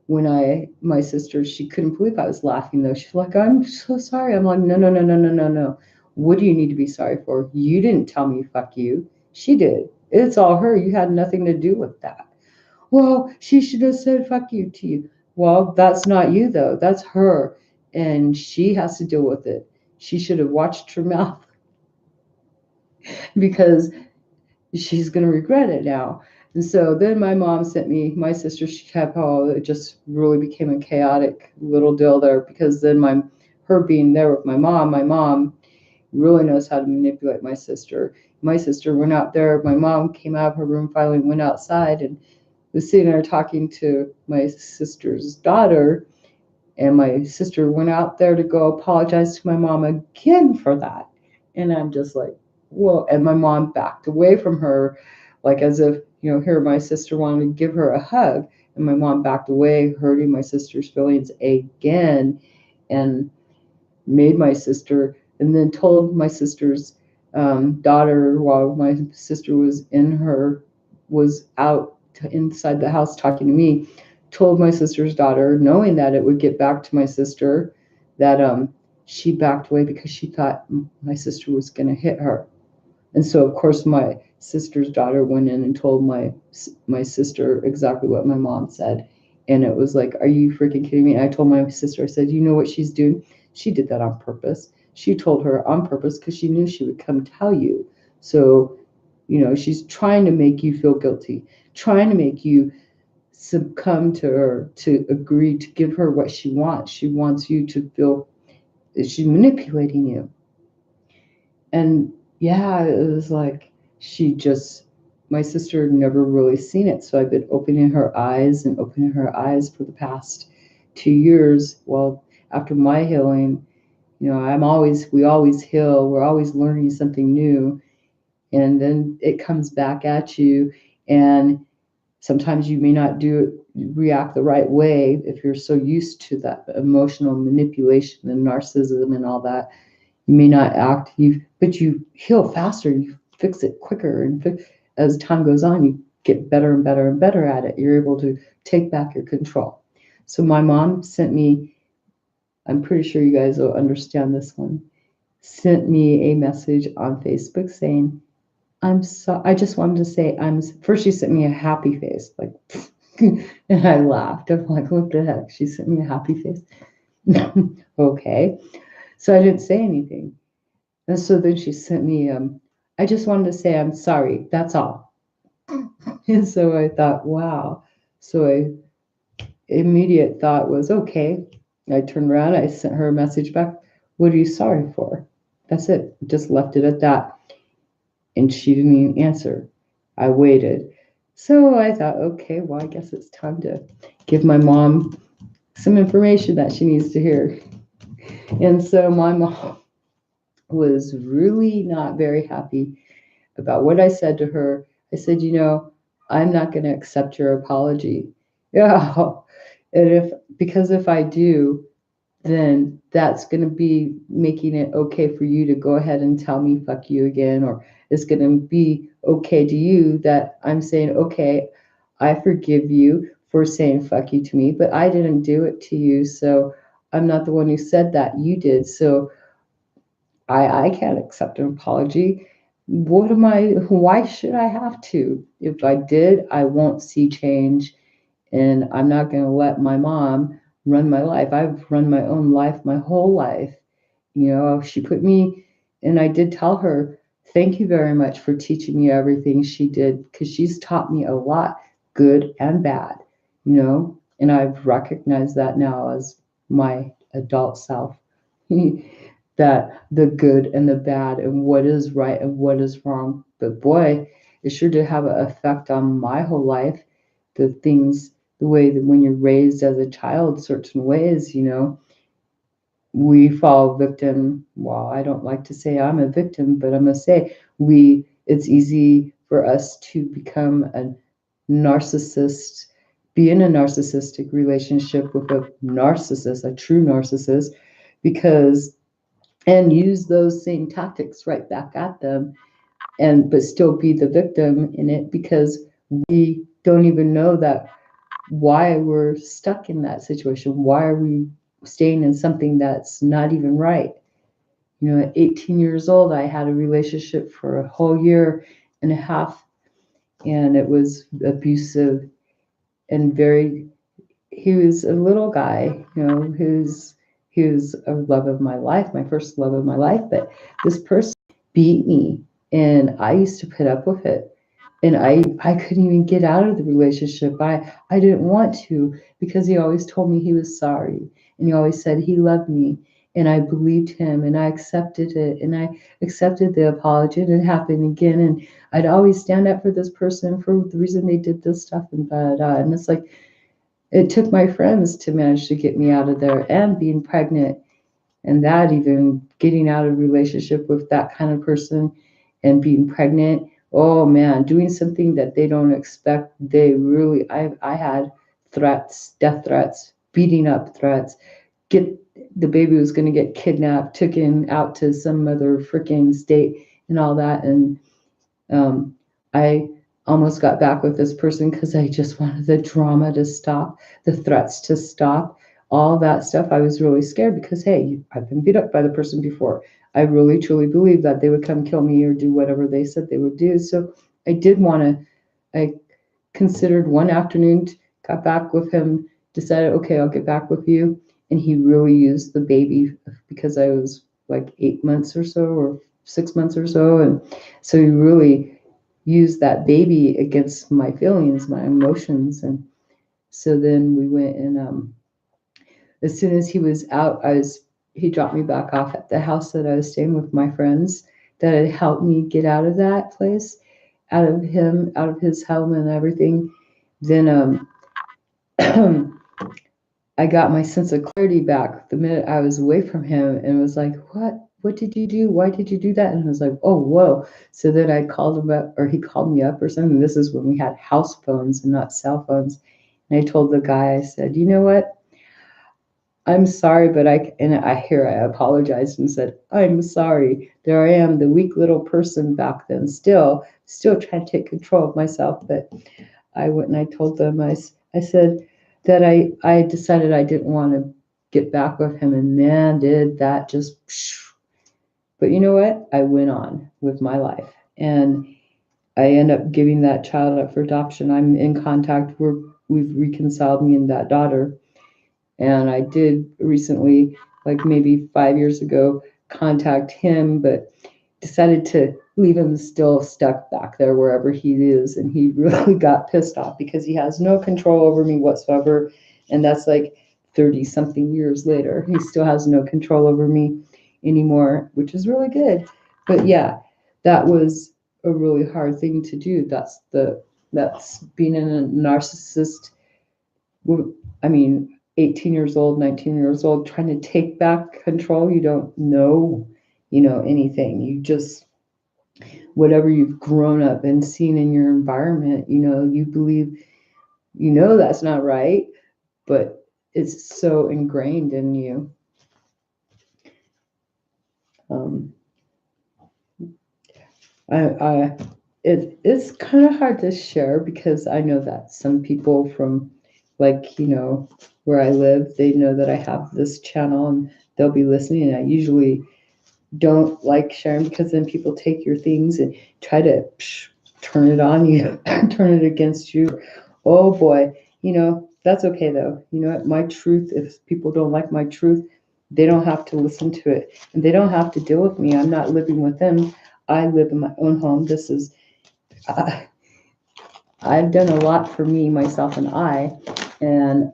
when my sister, she couldn't believe I was laughing though. She's like, I'm so sorry. I'm like, no, no, no, no, no, no, no. What do you need to be sorry for? You didn't tell me fuck you. She did. It's all her. You had nothing to do with that. Well, she should have said fuck you to you. Well, that's not you though. That's her. And she has to deal with it. She should have watched her mouth because she's going to regret it now. And so then my mom sent me, my sister, she kept, it just really became a chaotic little deal there because then her being there with my mom really knows how to manipulate my sister. My sister went out there, my mom came out of her room, finally went outside and was sitting there talking to my sister's daughter. And my sister went out there to go apologize to my mom again for that. And I'm just like, well, and my mom backed away from her, like as if, here my sister wanted to give her a hug. And my mom backed away, hurting my sister's feelings again. And made my sister, and then told my sister's daughter while my sister was out inside the house talking to me, told my sister's daughter, knowing that it would get back to my sister, that she backed away because she thought my sister was going to hit her. And so, of course, my sister's daughter went in and told my sister exactly what my mom said. And it was like, are you freaking kidding me? And I told my sister, I said, you know what she's doing? She did that on purpose. She told her on purpose because she knew she would come tell you. So, she's trying to make you feel guilty, trying to make you succumb to her, to agree to give her what she wants. She wants you to feel that she's manipulating you. And yeah, it was like my sister never really seen it. So I've been opening her eyes and opening her eyes for the past 2 years. Well, after my healing, we always heal. We're always learning something new. And then it comes back at you. And sometimes you may not react the right way if you're so used to that emotional manipulation and narcissism and all that. You may not act, but you heal faster. You fix it quicker, and as time goes on, you get better and better and better at it. You're able to take back your control. So my mom sent me. I'm pretty sure you guys will understand this one. Sent me a message on Facebook saying, "I'm so." I just wanted to say First, she sent me a happy face, like, and I laughed. I'm like, "What the heck?" She sent me a happy face. Okay, so I didn't say anything. And so then she sent me, I just wanted to say I'm sorry. That's all. And so I thought, wow. So immediate thought was, okay. I turned around, I sent her a message back. What are you sorry for? That's it. Just left it at that. And she didn't even answer. I waited. So I thought, okay, well, I guess it's time to give my mom some information that she needs to hear. And so my mom was really not very happy about what I said to her. I said, I'm not going to accept your apology. Yeah. And because if I do, then that's going to be making it okay for you to go ahead and tell me fuck you again, or it's going to be okay to you that I'm saying, okay, I forgive you for saying fuck you to me, but I didn't do it to you. So I'm not the one who said that, you did. So I can't accept an apology. Why should I have to? If I did, I won't see change, and I'm not going to let my mom run my life. I've run my own life my whole life. She put me, and I did tell her, thank you very much for teaching me everything she did, because she's taught me a lot, good and bad, and I've recognized that now as my adult self. That the good and the bad and what is right and what is wrong. But boy, it sure did have an effect on my whole life. The way that when you're raised as a child, certain ways, we fall victim. Well, I don't like to say I'm a victim, but I'm going to say it's easy for us to become a narcissist, be in a narcissistic relationship with a narcissist, a true narcissist, and use those same tactics right back at them, but still be the victim in it, because we don't even know that why we're stuck in that situation. Why are we staying in something that's not even right? At 18 years old, I had a relationship for a whole year and a half, and it was abusive and he was a little guy, he was a love of my life, my first love of my life, but this person beat me, and I used to put up with it. And I couldn't even get out of the relationship. I didn't want to, because he always told me he was sorry, and he always said he loved me, and I believed him, and I accepted it, and I accepted the apology, and it happened again, and I'd always stand up for this person for the reason they did this stuff, and blah, blah, and it's like, it took my friends to manage to get me out of there, and being pregnant, and that even getting out of a relationship with that kind of person and being pregnant. Oh man, doing something that they don't expect. I had threats, death threats, beating up threats, the baby was going to get kidnapped, taken out to some other freaking state and all that. And I almost got back with this person because I just wanted the drama to stop, the threats to stop, all that stuff. I was really scared because, hey, I've been beat up by the person before. I really truly believed that they would come kill me or do whatever they said they would do. So I did want to, I considered one afternoon, got back with him, decided, okay, I'll get back with you. And he really used the baby because I was like 8 months or so, or 6 months or so. And so he really used that baby against my feelings, my emotions. And so then we went and as soon as he was out, he dropped me back off at the house that I was staying with my friends that had helped me get out of that place, out of his home and everything. Then I got my sense of clarity back the minute I was away from him, and was like, what did you do? Why did you do that? And I was like, oh, whoa. So then I called him up, or he called me up or something. This is when we had house phones and not cell phones. And I told the guy, I said, you know what? I'm sorry, but I apologized and said, I'm sorry. There I am, the weak little person back then, still trying to take control of myself. But I went and I told them, I said that I decided I didn't want to get back with him. And man, did that just, but you know what? I went on with my life. And I end up giving that child up for adoption. I'm in contact. We've reconciled, me and that daughter. And I did recently, like maybe 5 years ago, contact him, but decided to leave him still stuck back there wherever he is. And he really got pissed off because he has no control over me whatsoever. And that's like 30 something years later. He still has no control over me anymore, which is really good. But yeah, that was a really hard thing to do. That's being a narcissist. I mean, 18 years old, 19 years old, trying to take back control. You don't know, anything. You just, whatever you've grown up and seen in your environment, you believe, that's not right, but it's so ingrained in you. It's kind of hard to share because I know that some people from, like, where I live, they know that I have this channel and they'll be listening. And I usually don't like sharing because then people take your things and try to turn it on you, turn it against you. Oh boy, that's okay though. You know what? My truth, if people don't like my truth, they don't have to listen to it and they don't have to deal with me. I'm not living with them. I live in my own home. I've done a lot for me, myself, and I, and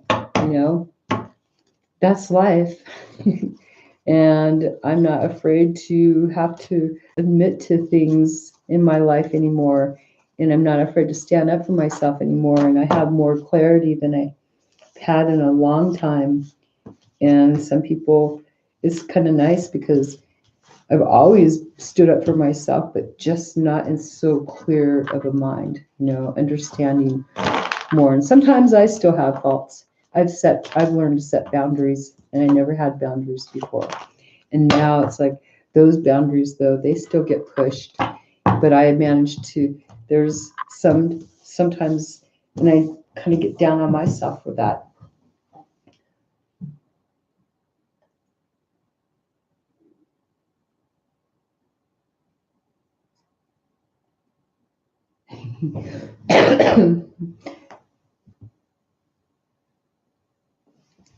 that's life. And I'm not afraid to have to admit to things in my life anymore. And I'm not afraid to stand up for myself anymore. And I have more clarity than I've had in a long time. And some people, it's kind of nice because I've always stood up for myself, but just not in so clear of a mind, understanding more. And sometimes I still have faults. I've learned to set boundaries, and I never had boundaries before. And now it's like those boundaries, though, they still get pushed. But I have managed to, there's sometimes, and I kind of get down on myself for that.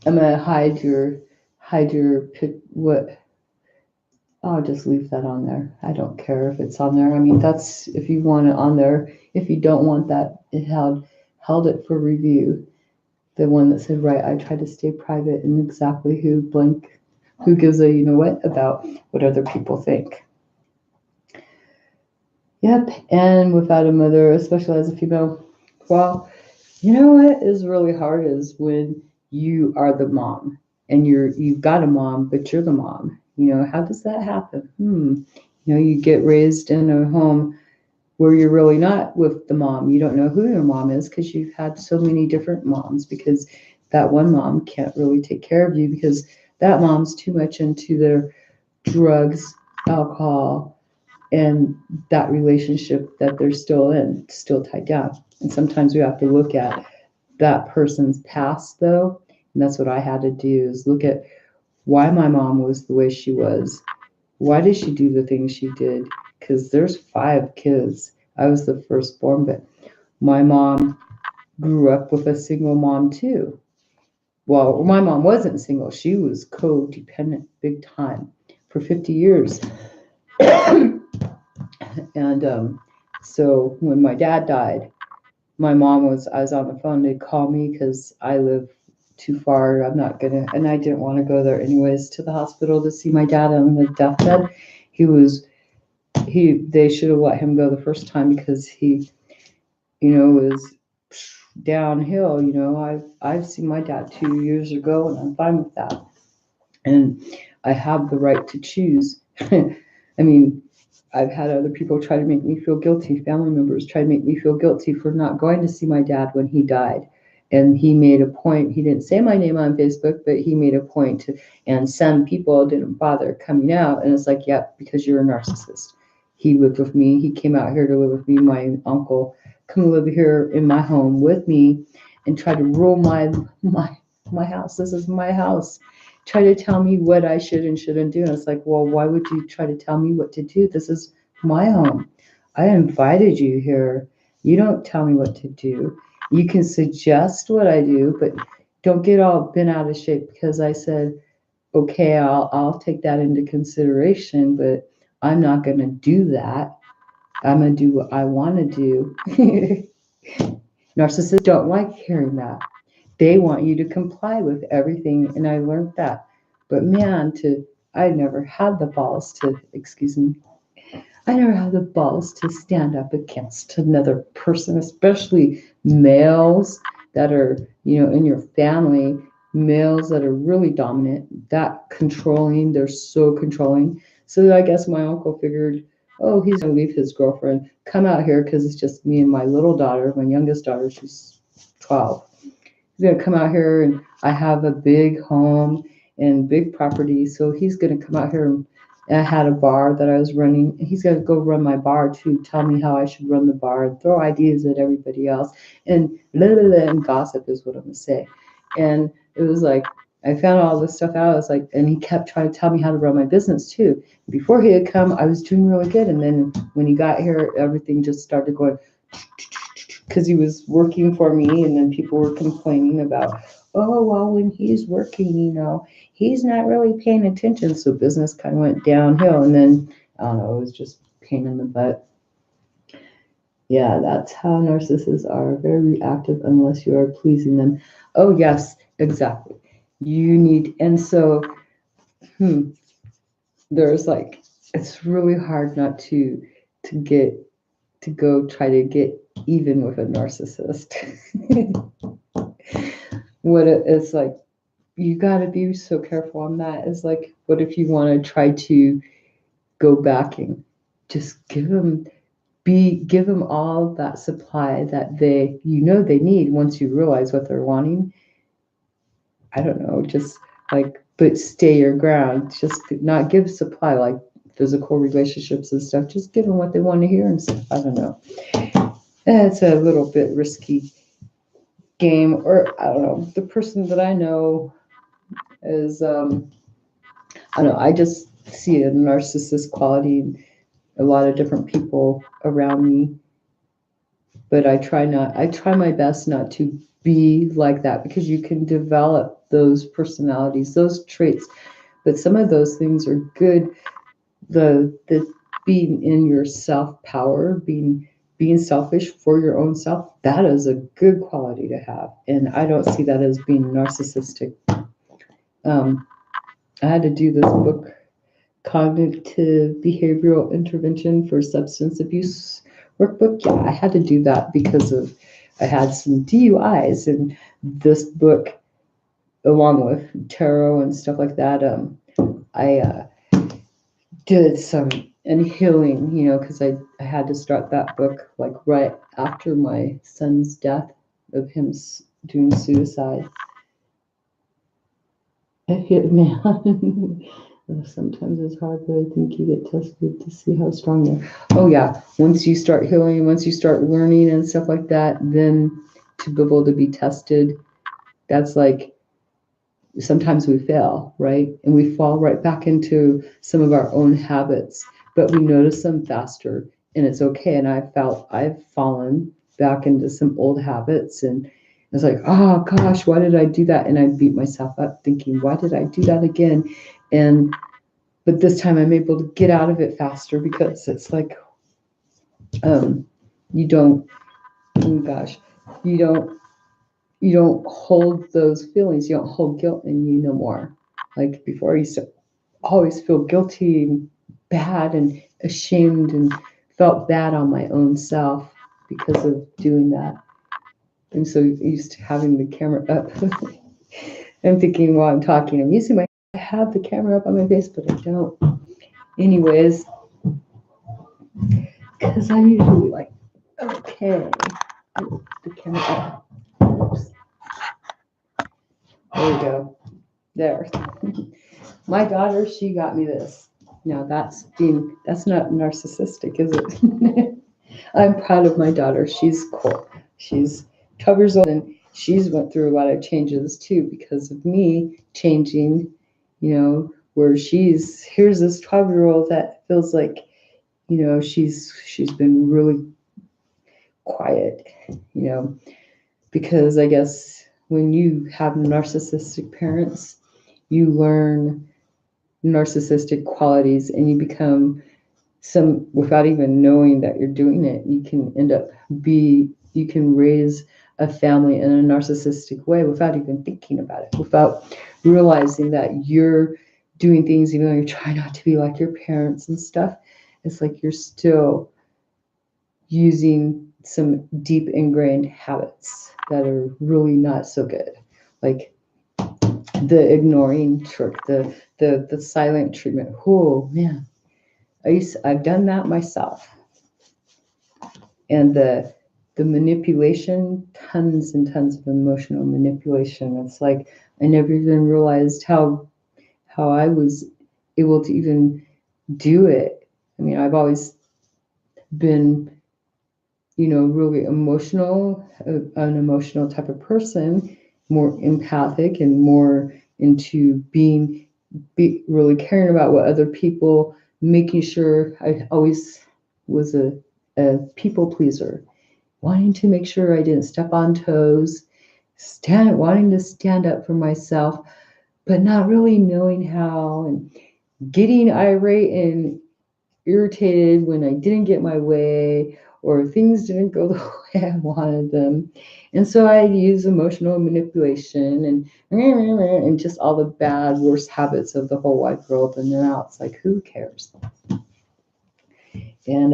I'm gonna hide your what. I'll just leave that on there. I don't care if it's on there. I mean, that's if you want it on there. If you don't want that, it held it for review. The one that said, right, I try to stay private and exactly who gives a about what other people think. Yep, and without a mother, especially as a female, well, you know what is really hard is when you are the mom and you've got a mom, but you're the mom. How does that happen? You get raised in a home where you're really not with the mom. You don't know who your mom is because you've had so many different moms, because that one mom can't really take care of you because that mom's too much into their drugs, alcohol, and that relationship that they're still in, still tied down. And sometimes we have to look at that person's past, though. And that's what I had to do, is look at why my mom was the way she was. Why did she do the things she did? Because there's 5 kids. I was the firstborn, but my mom grew up with a single mom too. Well, my mom wasn't single. She was codependent big time for 50 years. And so when my dad died, I was on the phone. They'd call me because I live too far. I'm not gonna, and I didn't want to go there anyways to the hospital to see my dad on the deathbed. They should have let him go the first time because he, was downhill. I've seen my dad 2 years ago, and I'm fine with that. And I have the right to choose. I mean, I've had other people try to make me feel guilty, family members try to make me feel guilty for not going to see my dad when he died. And he made a point, he didn't say my name on Facebook, but he made a point to, and some people didn't bother coming out. And it's like, yeah, because you're a narcissist. He lived with me. He came out here to live with me. My uncle come live here in my home with me and try to rule my house. This is my house. Try to tell me what I should and shouldn't do. And it's like, well, why would you try to tell me what to do? This is my home. I invited you here. You don't tell me what to do. You can suggest what I do, but don't get all bent out of shape because I said, okay, I'll take that into consideration, but I'm not going to do that. I'm going to do what I want to do. Narcissists don't like hearing that. They want you to comply with everything, and I learned that. But man, I never had the balls to, excuse me, I never had the balls to stand up against another person, especially males that are, in your family, males that are really dominant, that controlling, they're so controlling. So I guess my uncle figured, oh, he's gonna leave his girlfriend, come out here because it's just me and my little daughter, my youngest daughter, she's 12. He's gonna come out here and I have a big home and big property, so he's gonna come out here and I had a bar that I was running. He's gonna go run my bar too, tell me how I should run the bar and throw ideas at everybody else and blah, blah, blah, and gossip is what I'm gonna say. And it was like I found all this stuff out. I was like, and he kept trying to tell me how to run my business too. Before he had come, I was doing really good, and then when he got here, everything just started going because he was working for me, and then people were complaining about, oh, well, when he's working, he's not really paying attention. So business kind of went downhill, and then, I don't know, it was just pain in the butt. Yeah, that's how narcissists are, very reactive unless you are pleasing them. Oh, yes, exactly. You need, and so, there's like, it's really hard not to go try to get even with a narcissist. It's like, you got to be so careful on that. It's like, what if you want to try to go back and just give them all that supply that they need once you realize what they're wanting. I don't know, just like, but stay your ground. Just not give supply like physical relationships and stuff. Just give them what they want to hear and stuff. I don't know. It's a little bit risky game, or I don't know. The person that I know is, I don't know. I just see a narcissist quality in a lot of different people around me, but I try my best not to be like that because you can develop those personalities, those traits, but some of those things are good. The being in your self power, being selfish for your own self, that is a good quality to have, and I don't see that as being narcissistic. I had to do this book, Cognitive Behavioral Intervention for Substance Abuse workbook. Yeah, I had to do that because I had some DUIs, and this book, along with tarot and stuff like that, I did some and healing, because I had to start that book like right after my son's death, of him doing suicide. Man. Sometimes it's hard, but I think you get tested to see how strong you are. Oh yeah, once you start healing, once you start learning and stuff like that, then to be able to be tested, that's like sometimes we fail, right? And we fall right back into some of our own habits, but we notice them faster and it's okay. And I've fallen back into some old habits and it's like, oh gosh, why did I do that? And I beat myself up thinking, why did I do that again? And but this time I'm able to get out of it faster because it's like um you don't, oh gosh, you don't you don't hold those feelings, you don't hold guilt in you no more. Like before I used to always feel guilty and bad and ashamed and felt bad on my own self because of doing that. I'm so used to having the camera up. I'm thinking while I'm talking, I'm using I have the camera up on my face, but I don't. Anyways, because I usually like, okay, the camera up. Oops. There we go. There. My daughter, she got me this. Now that's not narcissistic, is it? I'm proud of my daughter. She's cool. She's 12 years old and she's went through a lot of changes too because of me changing, where here's this 12-year-old that feels like, she's been really quiet, you know, because I guess when you have narcissistic parents, you learn narcissistic qualities and you become some without even knowing that you're doing it. You can raise a family in a narcissistic way without even thinking about it, without realizing that you're doing things even though you're trying not to be like your parents and stuff. It's like you're still using some deep ingrained habits that are really not so good, like the ignoring trick, the silent treatment. Oh man, I've done that myself. And the manipulation, tons and tons of emotional manipulation. It's like I never even realized how I was able to even do it. I mean, I've always been, really emotional, an emotional type of person, more empathic and more into be really caring about what other people, making sure I always was a people pleaser, wanting to make sure I didn't step on toes, wanting to stand up for myself, but not really knowing how, and getting irate and irritated when I didn't get my way or things didn't go the way I wanted them. And so I use emotional manipulation and just all the bad, worst habits of the whole wide world. And now it's like, who cares? And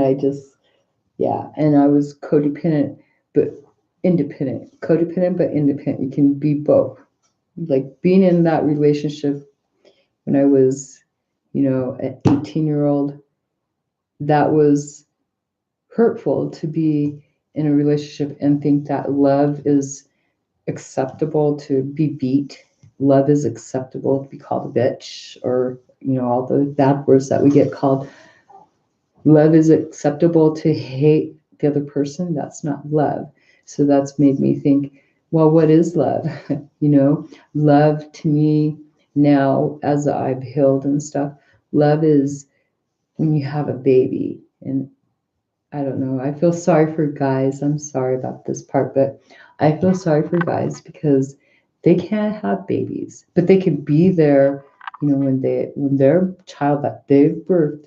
and I was codependent, but independent. Codependent, but independent. You can be both. Like being in that relationship when I was, an 18-year-old, that was hurtful to be in a relationship and think that love is acceptable to be beat. Love is acceptable to be called a bitch or, all the bad words that we get called. Love is acceptable to hate the other person. That's not love. So that's made me think, well, what is love? Love to me now, as I've healed and stuff, love is when you have a baby. And I don't know. I feel sorry for guys. I'm sorry about this part, but I feel sorry for guys because they can't have babies, but they can be there, when their child that they've birthed,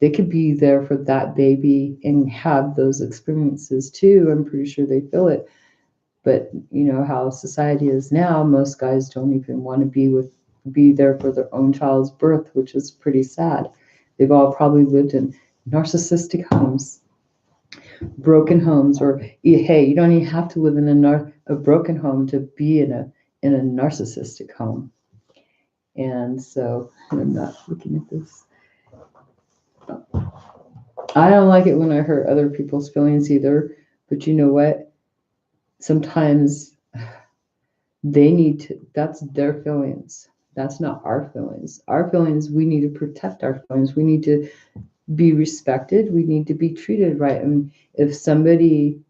they could be there for that baby and have those experiences too. I'm pretty sure they feel it. But how society is now, most guys don't even want to be there for their own child's birth, which is pretty sad. They've all probably lived in narcissistic homes, broken homes, or hey, you don't even have to live in a broken home to be in a narcissistic home. And so I'm not looking at this. I don't like it when I hurt other people's feelings either, but you know what? Sometimes that's their feelings. That's not our feelings. Our feelings, we need to protect our feelings. We need to be respected. We need to be treated right. And if somebody,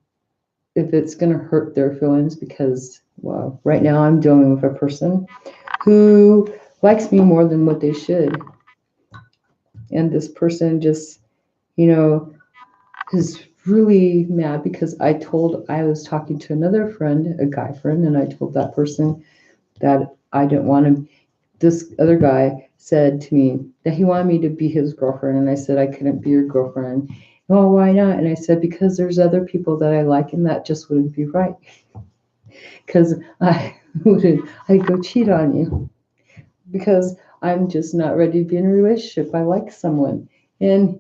if it's going to hurt their feelings, because, well, right now I'm dealing with a person who likes me more than what they should. And this person just, you know, is really mad because I was talking to another friend, a guy friend, and I told that person that I didn't want to. This other guy said to me that he wanted me to be his girlfriend, and I said I couldn't be your girlfriend. Oh, why not? And I said because there's other people that I like, and that just wouldn't be right. Because I wouldn't, I'd go cheat on you because I'm just not ready to be in a relationship. I like someone, and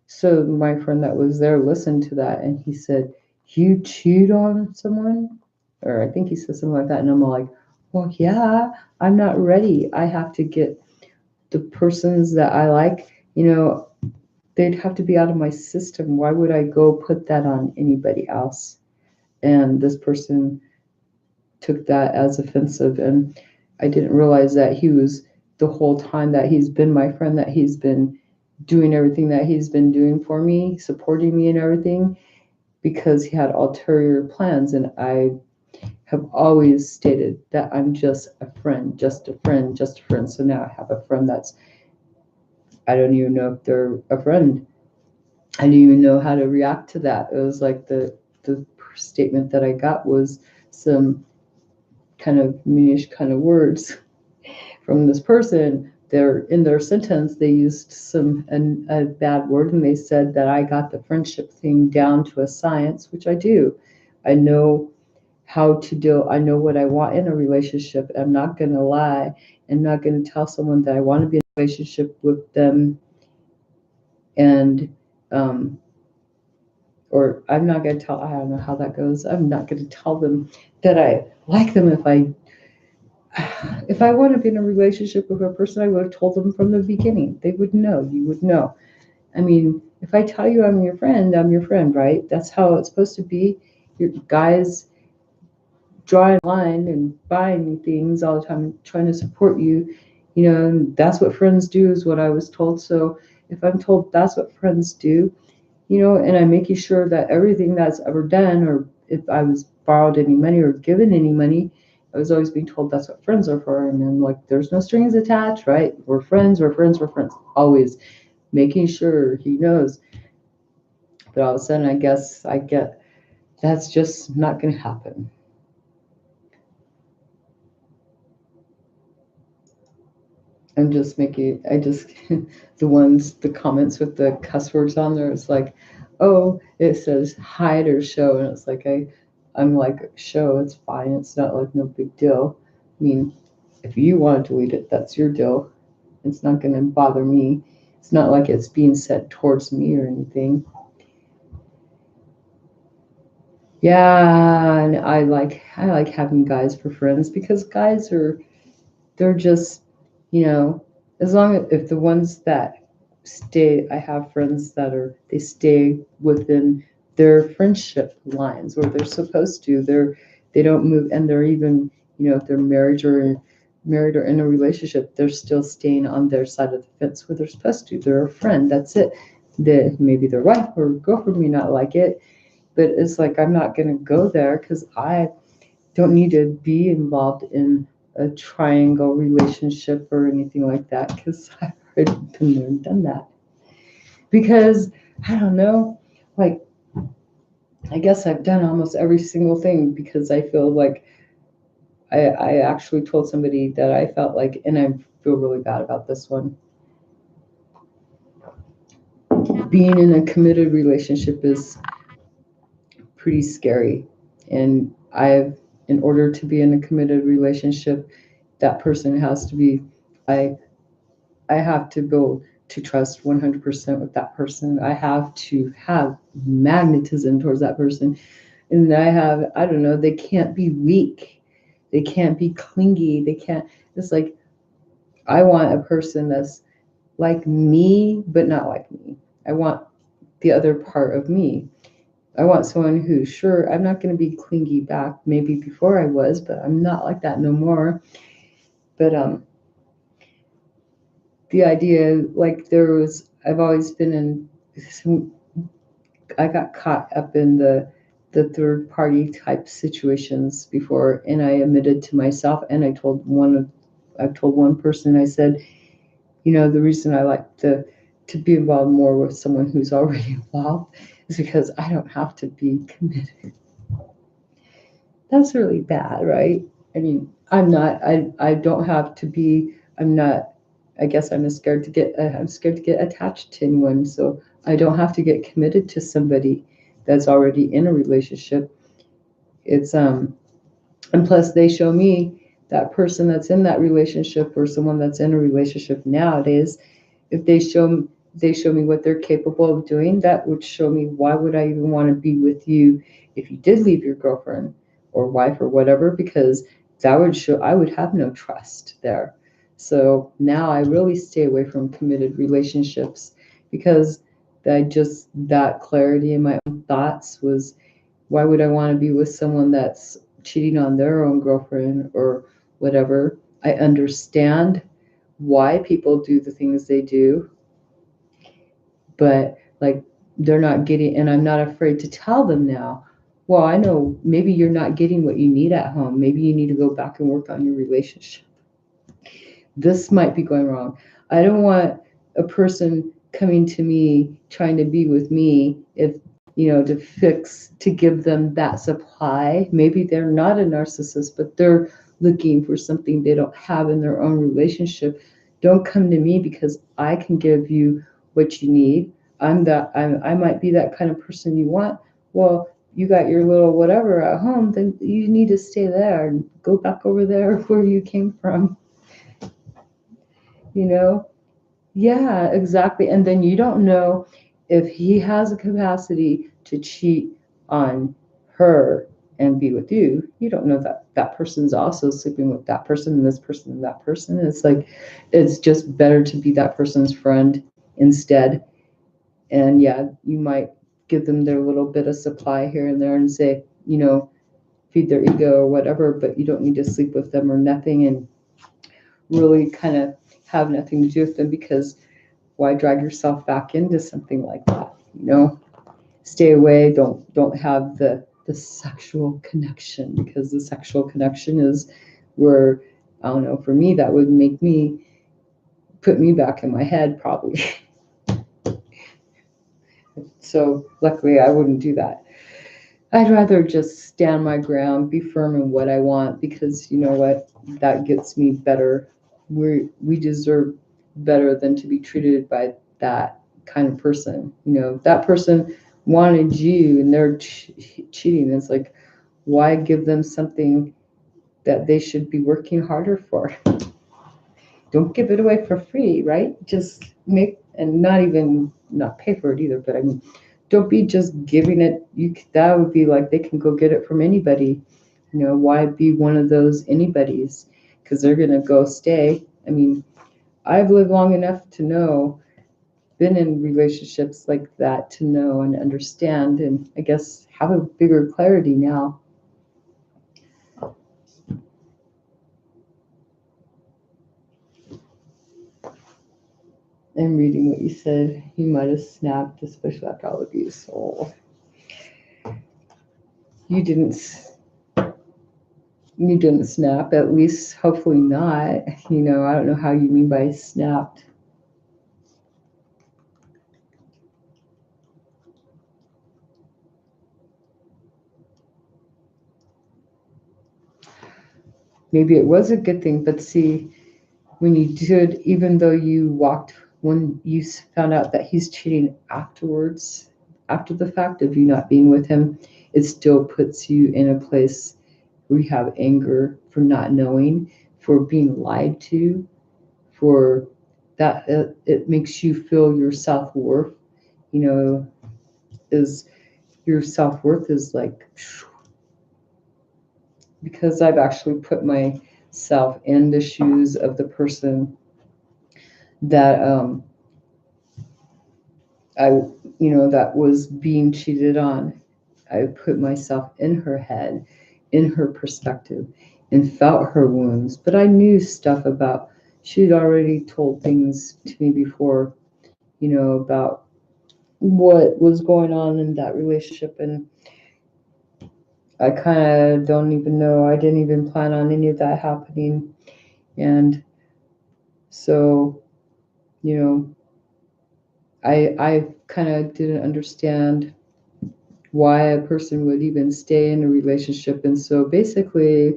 so my friend that was there listened to that, and he said, "You cheat on someone?" Or I think he said something like that, and I'm like, "Well, yeah, I'm not ready. I have to get the persons that I like, they'd have to be out of my system. Why would I go put that on anybody else?" And this person took that as offensive. And I didn't realize that he was, the whole time that he's been my friend, that he's been doing everything that he's been doing for me, supporting me and everything, because he had ulterior plans. And I have always stated that I'm just a friend, just a friend, just a friend. So now I have a friend that's, I don't even know if they're a friend. I didn't even know how to react to that. It was like the statement that I got was some kind of meanish kind of words from this person. They're in their sentence, they used a bad word, and they said that I got the friendship thing down to a science, which I do. I know how to deal. I know what I want in a relationship. I'm not going to lie. I'm not going to tell someone that I want to be in a relationship with them, and um, or I'm not going to tell. I don't know how that goes. I'm not going to tell them that I like them if I want to be in a relationship with a person, I would have told them from the beginning. They would know. You would know. I mean, if I tell you I'm your friend, right? That's how it's supposed to be. Your guys drawing a line and buying things all the time, trying to support you. And that's what friends do, is what I was told. So if I'm told that's what friends do, and I'm making sure that everything that's ever done, or if I was borrowed any money or given any money, I was always being told that's what friends are for. And then, like, there's no strings attached, right? We're friends, we're friends, we're friends. Always making sure he knows. But all of a sudden, I guess I get that's just not going to happen. I'm just making, the comments with the cuss words on there, it's like, oh, it says hide or show. And it's like, I'm like, show, it's fine. It's not like no big deal. I mean, if you want to delete it, that's your deal. It's not going to bother me. It's not like it's being set towards me or anything. Yeah, and I like having guys for friends, because guys they're just, as long as, if the ones that stay, I have friends that they stay within their friendship lines where they're supposed to. They don't move, and they're even, if they're married or in a relationship, they're still staying on their side of the fence where they're supposed to. They're a friend. That's it. Maybe their wife or girlfriend may not like it, but it's like, I'm not going to go there, because I don't need to be involved in a triangle relationship or anything like that, because I've already been there and done that. Because I don't know, like, I guess I've done almost every single thing, because I feel like I actually told somebody that I felt like, and I feel really bad about this one, being in a committed relationship is pretty scary. And in order to be in a committed relationship, that person has to be, I I have to go to trust 100% with that person. I have to have magnetism towards that person. And I don't know, they can't be weak. They can't be clingy. It's like, I want a person that's like me, but not like me. I want the other part of me. I want someone who, sure, I'm not going to be clingy back. Maybe before I was, but I'm not like that no more. But the idea, like I've always been in some, I got caught up in the third party type situations before, and I admitted to myself, and I've told one person, I said, the reason I like to be involved more with someone who's already involved is because I don't have to be committed. That's really bad, right? I mean, I don't have to be, I'm not, I guess I'm scared to get attached to anyone. So I don't have to get committed to somebody that's already in a relationship. And plus they show me that person that's in that relationship or someone that's in a relationship nowadays, if they show me what they're capable of doing, that would show me why would I even want to be with you if you did leave your girlfriend or wife or whatever, because that would show I would have no trust there. So now I really stay away from committed relationships because that clarity in my own thoughts was, why would I want to be with someone that's cheating on their own girlfriend or whatever? I understand why people do the things they do, but like they're not getting, and I'm not afraid to tell them now, well, I know maybe you're not getting what you need at home. Maybe you need to go back and work on your relationship. This might be going wrong. I don't want a person coming to me trying to be with me if, to give them that supply. Maybe they're not a narcissist, but they're looking for something they don't have in their own relationship. Don't come to me because I can give you what you need. I might be that kind of person you want. Well, you got your little whatever at home, then you need to stay there and go back over there where you came from, you know? Yeah, exactly. And then you don't know if he has a capacity to cheat on her and be with you. You don't know that that person's also sleeping with that person and this person and that person. It's like, it's just better to be that person's friend instead. And yeah, you might give them their little bit of supply here and there and say, feed their ego or whatever, but you don't need to sleep with them or nothing and really kind of have nothing to do with them, because why drag yourself back into something like that? Stay away. Don't have the sexual connection, because the sexual connection is where, I don't know, for me that would put me back in my head probably. So luckily I wouldn't do that. I'd rather just stand my ground, be firm in what I want, because you know what, that gets me better. We deserve better than to be treated by that kind of person. That person wanted you and they're cheating. It's like, why give them something that they should be working harder for? Don't give it away for free, right? Just make, and not pay for it either, but I mean, don't be just giving it. That would be like they can go get it from anybody. Why be one of those anybody's? Because they're gonna go stay. I mean, I've lived long enough to know, been in relationships like that to know and understand, and I guess have a bigger clarity now. And reading what you said, you might have snapped, especially after all abuse. Oh, you didn't. You didn't snap, at least hopefully not. I don't know how you mean by snapped. Maybe it was a good thing, but see, when you did, even though when you found out that he's cheating afterwards, after the fact of you not being with him, it still puts you in a place where you have anger for not knowing, for being lied to, for that. It makes you feel your self-worth, is your self-worth is like, because I've actually put myself in the shoes of the person that I that was being cheated on. I put myself in her head, in her perspective, and felt her wounds. But I knew stuff about she'd already told things to me before, about what was going on in that relationship, and I kind of don't even know. I didn't even plan on any of that happening, and so, you know, I kind of didn't understand why a person would even stay in a relationship, and so basically,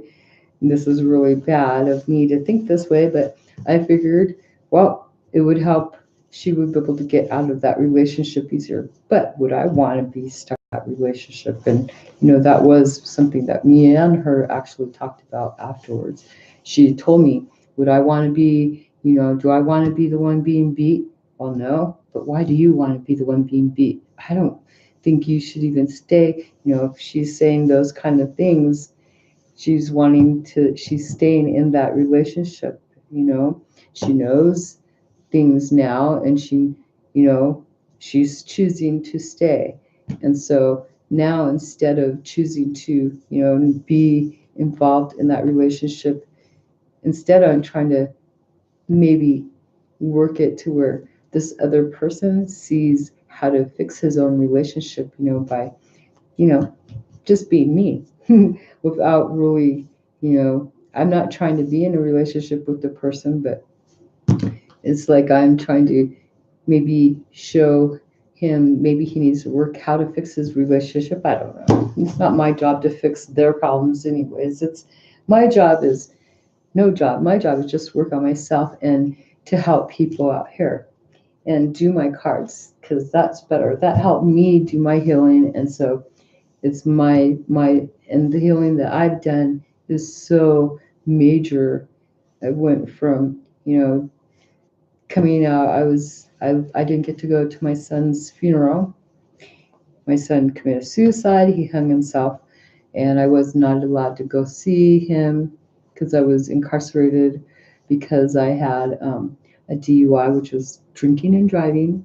this is really bad of me to think this way, but I figured, well, it would help. She would be able to get out of that relationship easier. But would I want to be stuck in that relationship? And, that was something that me and her actually talked about afterwards. She told me, would I want to be, do I want to be the one being beat? Well, no. But why do you want to be the one being beat? I don't think you should even stay. If she's saying those kind of things, she's staying in that relationship. She knows things now, and she's choosing to stay. And so now, instead of choosing to be involved in that relationship, instead I'm trying to maybe work it to where this other person sees how to fix his own relationship, by just being me without really, I'm not trying to be in a relationship with the person, but it's like I'm trying to maybe show him maybe he needs to work how to fix his relationship. I don't know. It's not my job to fix their problems anyways. It's my job is no job. My job is just work on myself and to help people out here and do my cards, because that's better. That helped me do my healing. And so it's and the healing that I've done is so major. I went from, coming out, I didn't get to go to my son's funeral. My son committed suicide. He hung himself, and I was not allowed to go see him because I was incarcerated because I had a DUI, which was drinking and driving.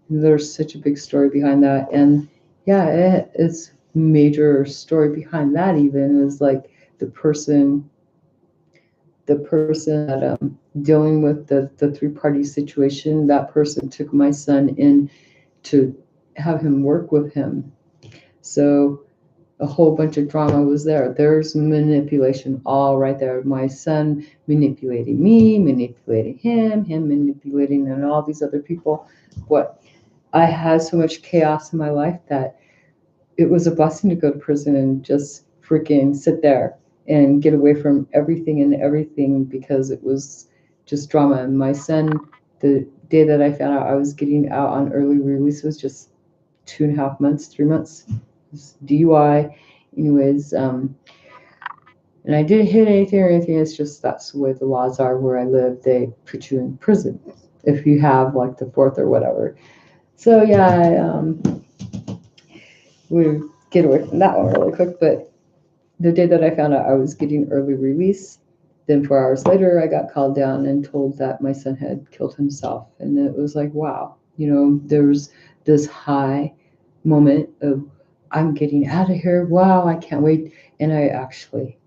And there's such a big story behind that, and yeah, it's major story behind that. Even is like the person that dealing with the three-party situation, that person took my son in to have him work with him. So a whole bunch of drama was there. There's manipulation all right there. My son manipulating me, manipulating him manipulating, and all these other people. What I had so much chaos in my life that it was a blessing to go to prison and just freaking sit there and get away from everything and everything, because it was just drama. And my son, the day that I found out I was getting out on early release, was just 2.5 months, 3 months. DUI, anyways. And I didn't hit anything or anything. It's just that's the way the laws are where I live. They put you in prison if you have like the fourth or whatever. So yeah, we get away from that one really quick. But the day that I found out I was getting early release, then 4 hours later, I got called down and told that my son had killed himself. And it was like, wow, there's this high moment of I'm getting out of here. Wow, I can't wait. And I actually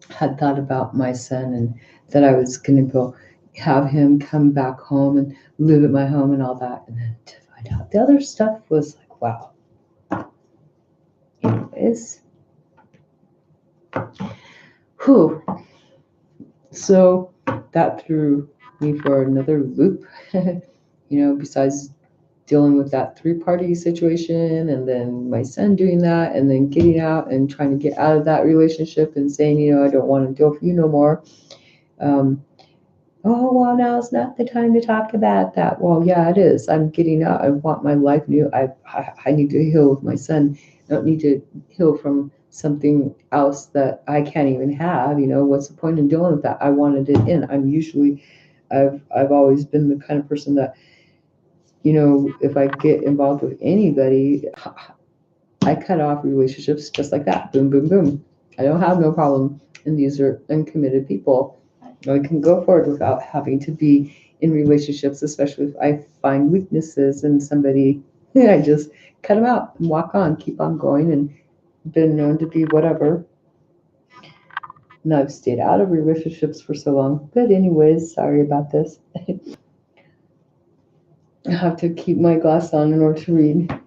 had thought about my son and that I was going to go have him come back home and live at my home and all that. And then to find out the other stuff was like, wow. Anyways. Whew. So that threw me for another loop, besides dealing with that three-party situation and then my son doing that and then getting out and trying to get out of that relationship and saying, I don't want to deal with you no more. Oh, well, now's not the time to talk about that. Well, yeah, it is. I'm getting out. I want my life new. I need to heal with my son. I don't need to heal from something else that I can't even have. What's the point in dealing with that? I wanted it in. I've always been the kind of person that, if I get involved with anybody, I cut off relationships just like that. Boom, boom, boom. I don't have no problem. And these are uncommitted people. I can go forward without having to be in relationships, especially if I find weaknesses in somebody. I just cut them out and walk on, keep on going, and been known to be whatever. And I've stayed out of relationships for so long. But anyways, sorry about this. I have to keep my glass on in order to read.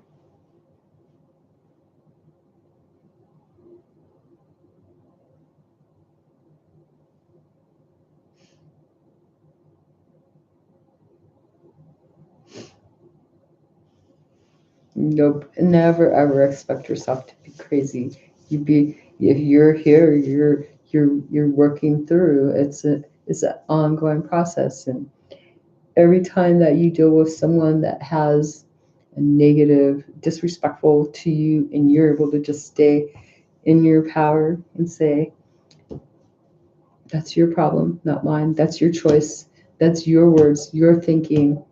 Nope. Never ever expect yourself to be crazy. If you're here, you're working through. It's an ongoing process, and every time that you deal with someone that has a negative, disrespectful to you, and you're able to just stay in your power and say, that's your problem, not mine. That's your choice. That's your words, your thinking.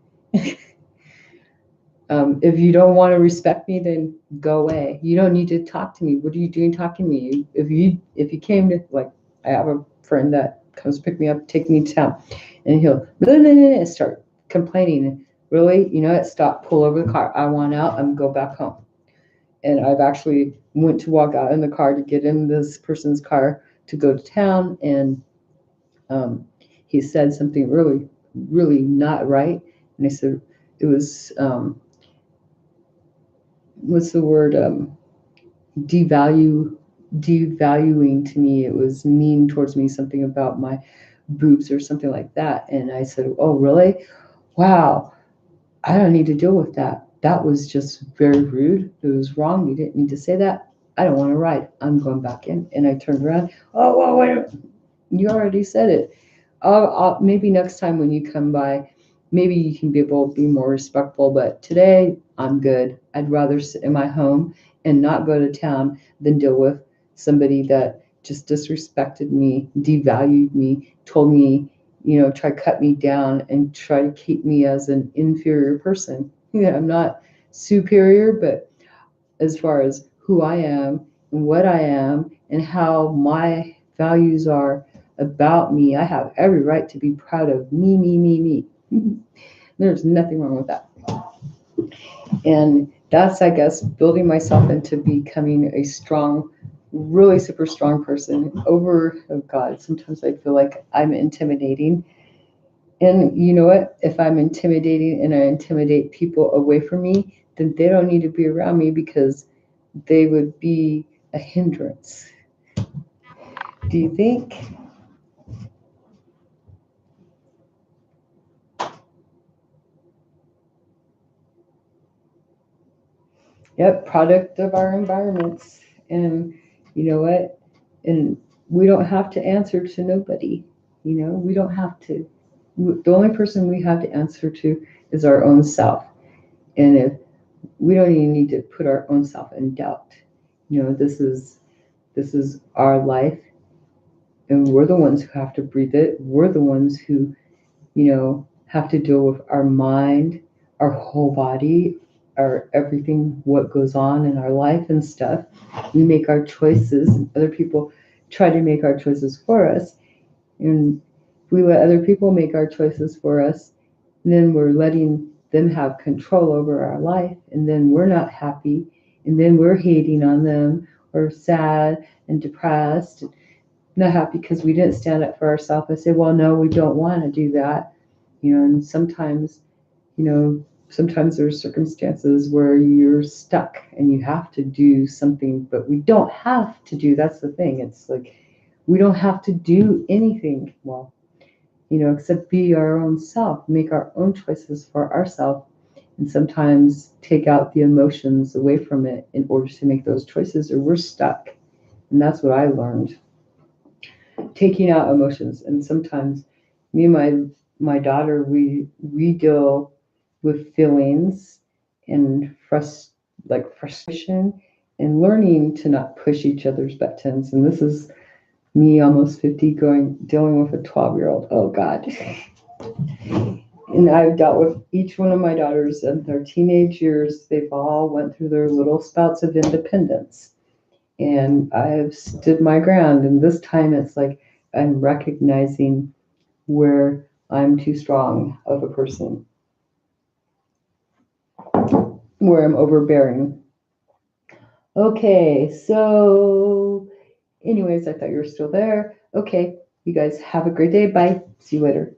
If you don't want to respect me, then go away. You don't need to talk to me. What are you doing talking to me? If you came to, like, I have a friend that comes pick me up, take me to town, and he'll blah, blah, blah, and start complaining. Really, you know what? Stop. Pull over the car. I want out. I'm go back home. And I've actually went to walk out in the car to get in this person's car to go to town, and he said something really, really not right. And I said it was. What's the word? Devaluing to me. It was mean towards me, something about my boobs or something like that. And I said, oh, really? Wow, I don't need to deal with that. That was just very rude. It was wrong. You didn't need to say that. I don't want to ride. I'm going back in. And I turned around. Oh, well, wait, you already said it. Maybe next time when you come by, maybe you can be able to be more respectful. But today, I'm good. I'd rather sit in my home and not go to town than deal with somebody that just disrespected me, devalued me, told me, try to cut me down and try to keep me as an inferior person. I'm not superior, but as far as who I am and what I am and how my values are about me, I have every right to be proud of me, me, me, me. There's nothing wrong with that. And that's, I guess, building myself into becoming a strong, really super strong person. Oh God, sometimes I feel like I'm intimidating. And you know what? If I'm intimidating and I intimidate people away from me, then they don't need to be around me because they would be a hindrance. Do you think? Yep, product of our environments. And you know what? And we don't have to answer to nobody. We don't have to. The only person we have to answer to is our own self. And if we don't even need to put our own self in doubt. This is our life, and we're the ones who have to breathe it. We're the ones who, have to deal with our mind, our whole body, our everything, what goes on in our life and stuff. We make our choices, and other people try to make our choices for us. And if we let other people make our choices for us, then we're letting them have control over our life, and then we're not happy, and then we're hating on them or sad and depressed, not happy because we didn't stand up for ourselves and say, well, no, we don't want to do that. And you know, sometimes there's circumstances where you're stuck and you have to do something, but we don't have to do. That's the thing. It's like we don't have to do anything. Well, except be our own self, make our own choices for ourselves, and sometimes take out the emotions away from it in order to make those choices, or we're stuck. And that's what I learned. Taking out emotions. And sometimes me and my daughter, we deal with feelings and frustration, and learning to not push each other's buttons. And this is me, almost 50, dealing with a 12-year-old. Oh God. And I've dealt with each one of my daughters in their teenage years. They've all went through their little spouts of independence. And I've stood my ground. And this time it's like I'm recognizing where I'm too strong of a person, where I'm overbearing. Okay, so anyways, I thought you were still there. Okay, you guys have a great day. Bye. See you later.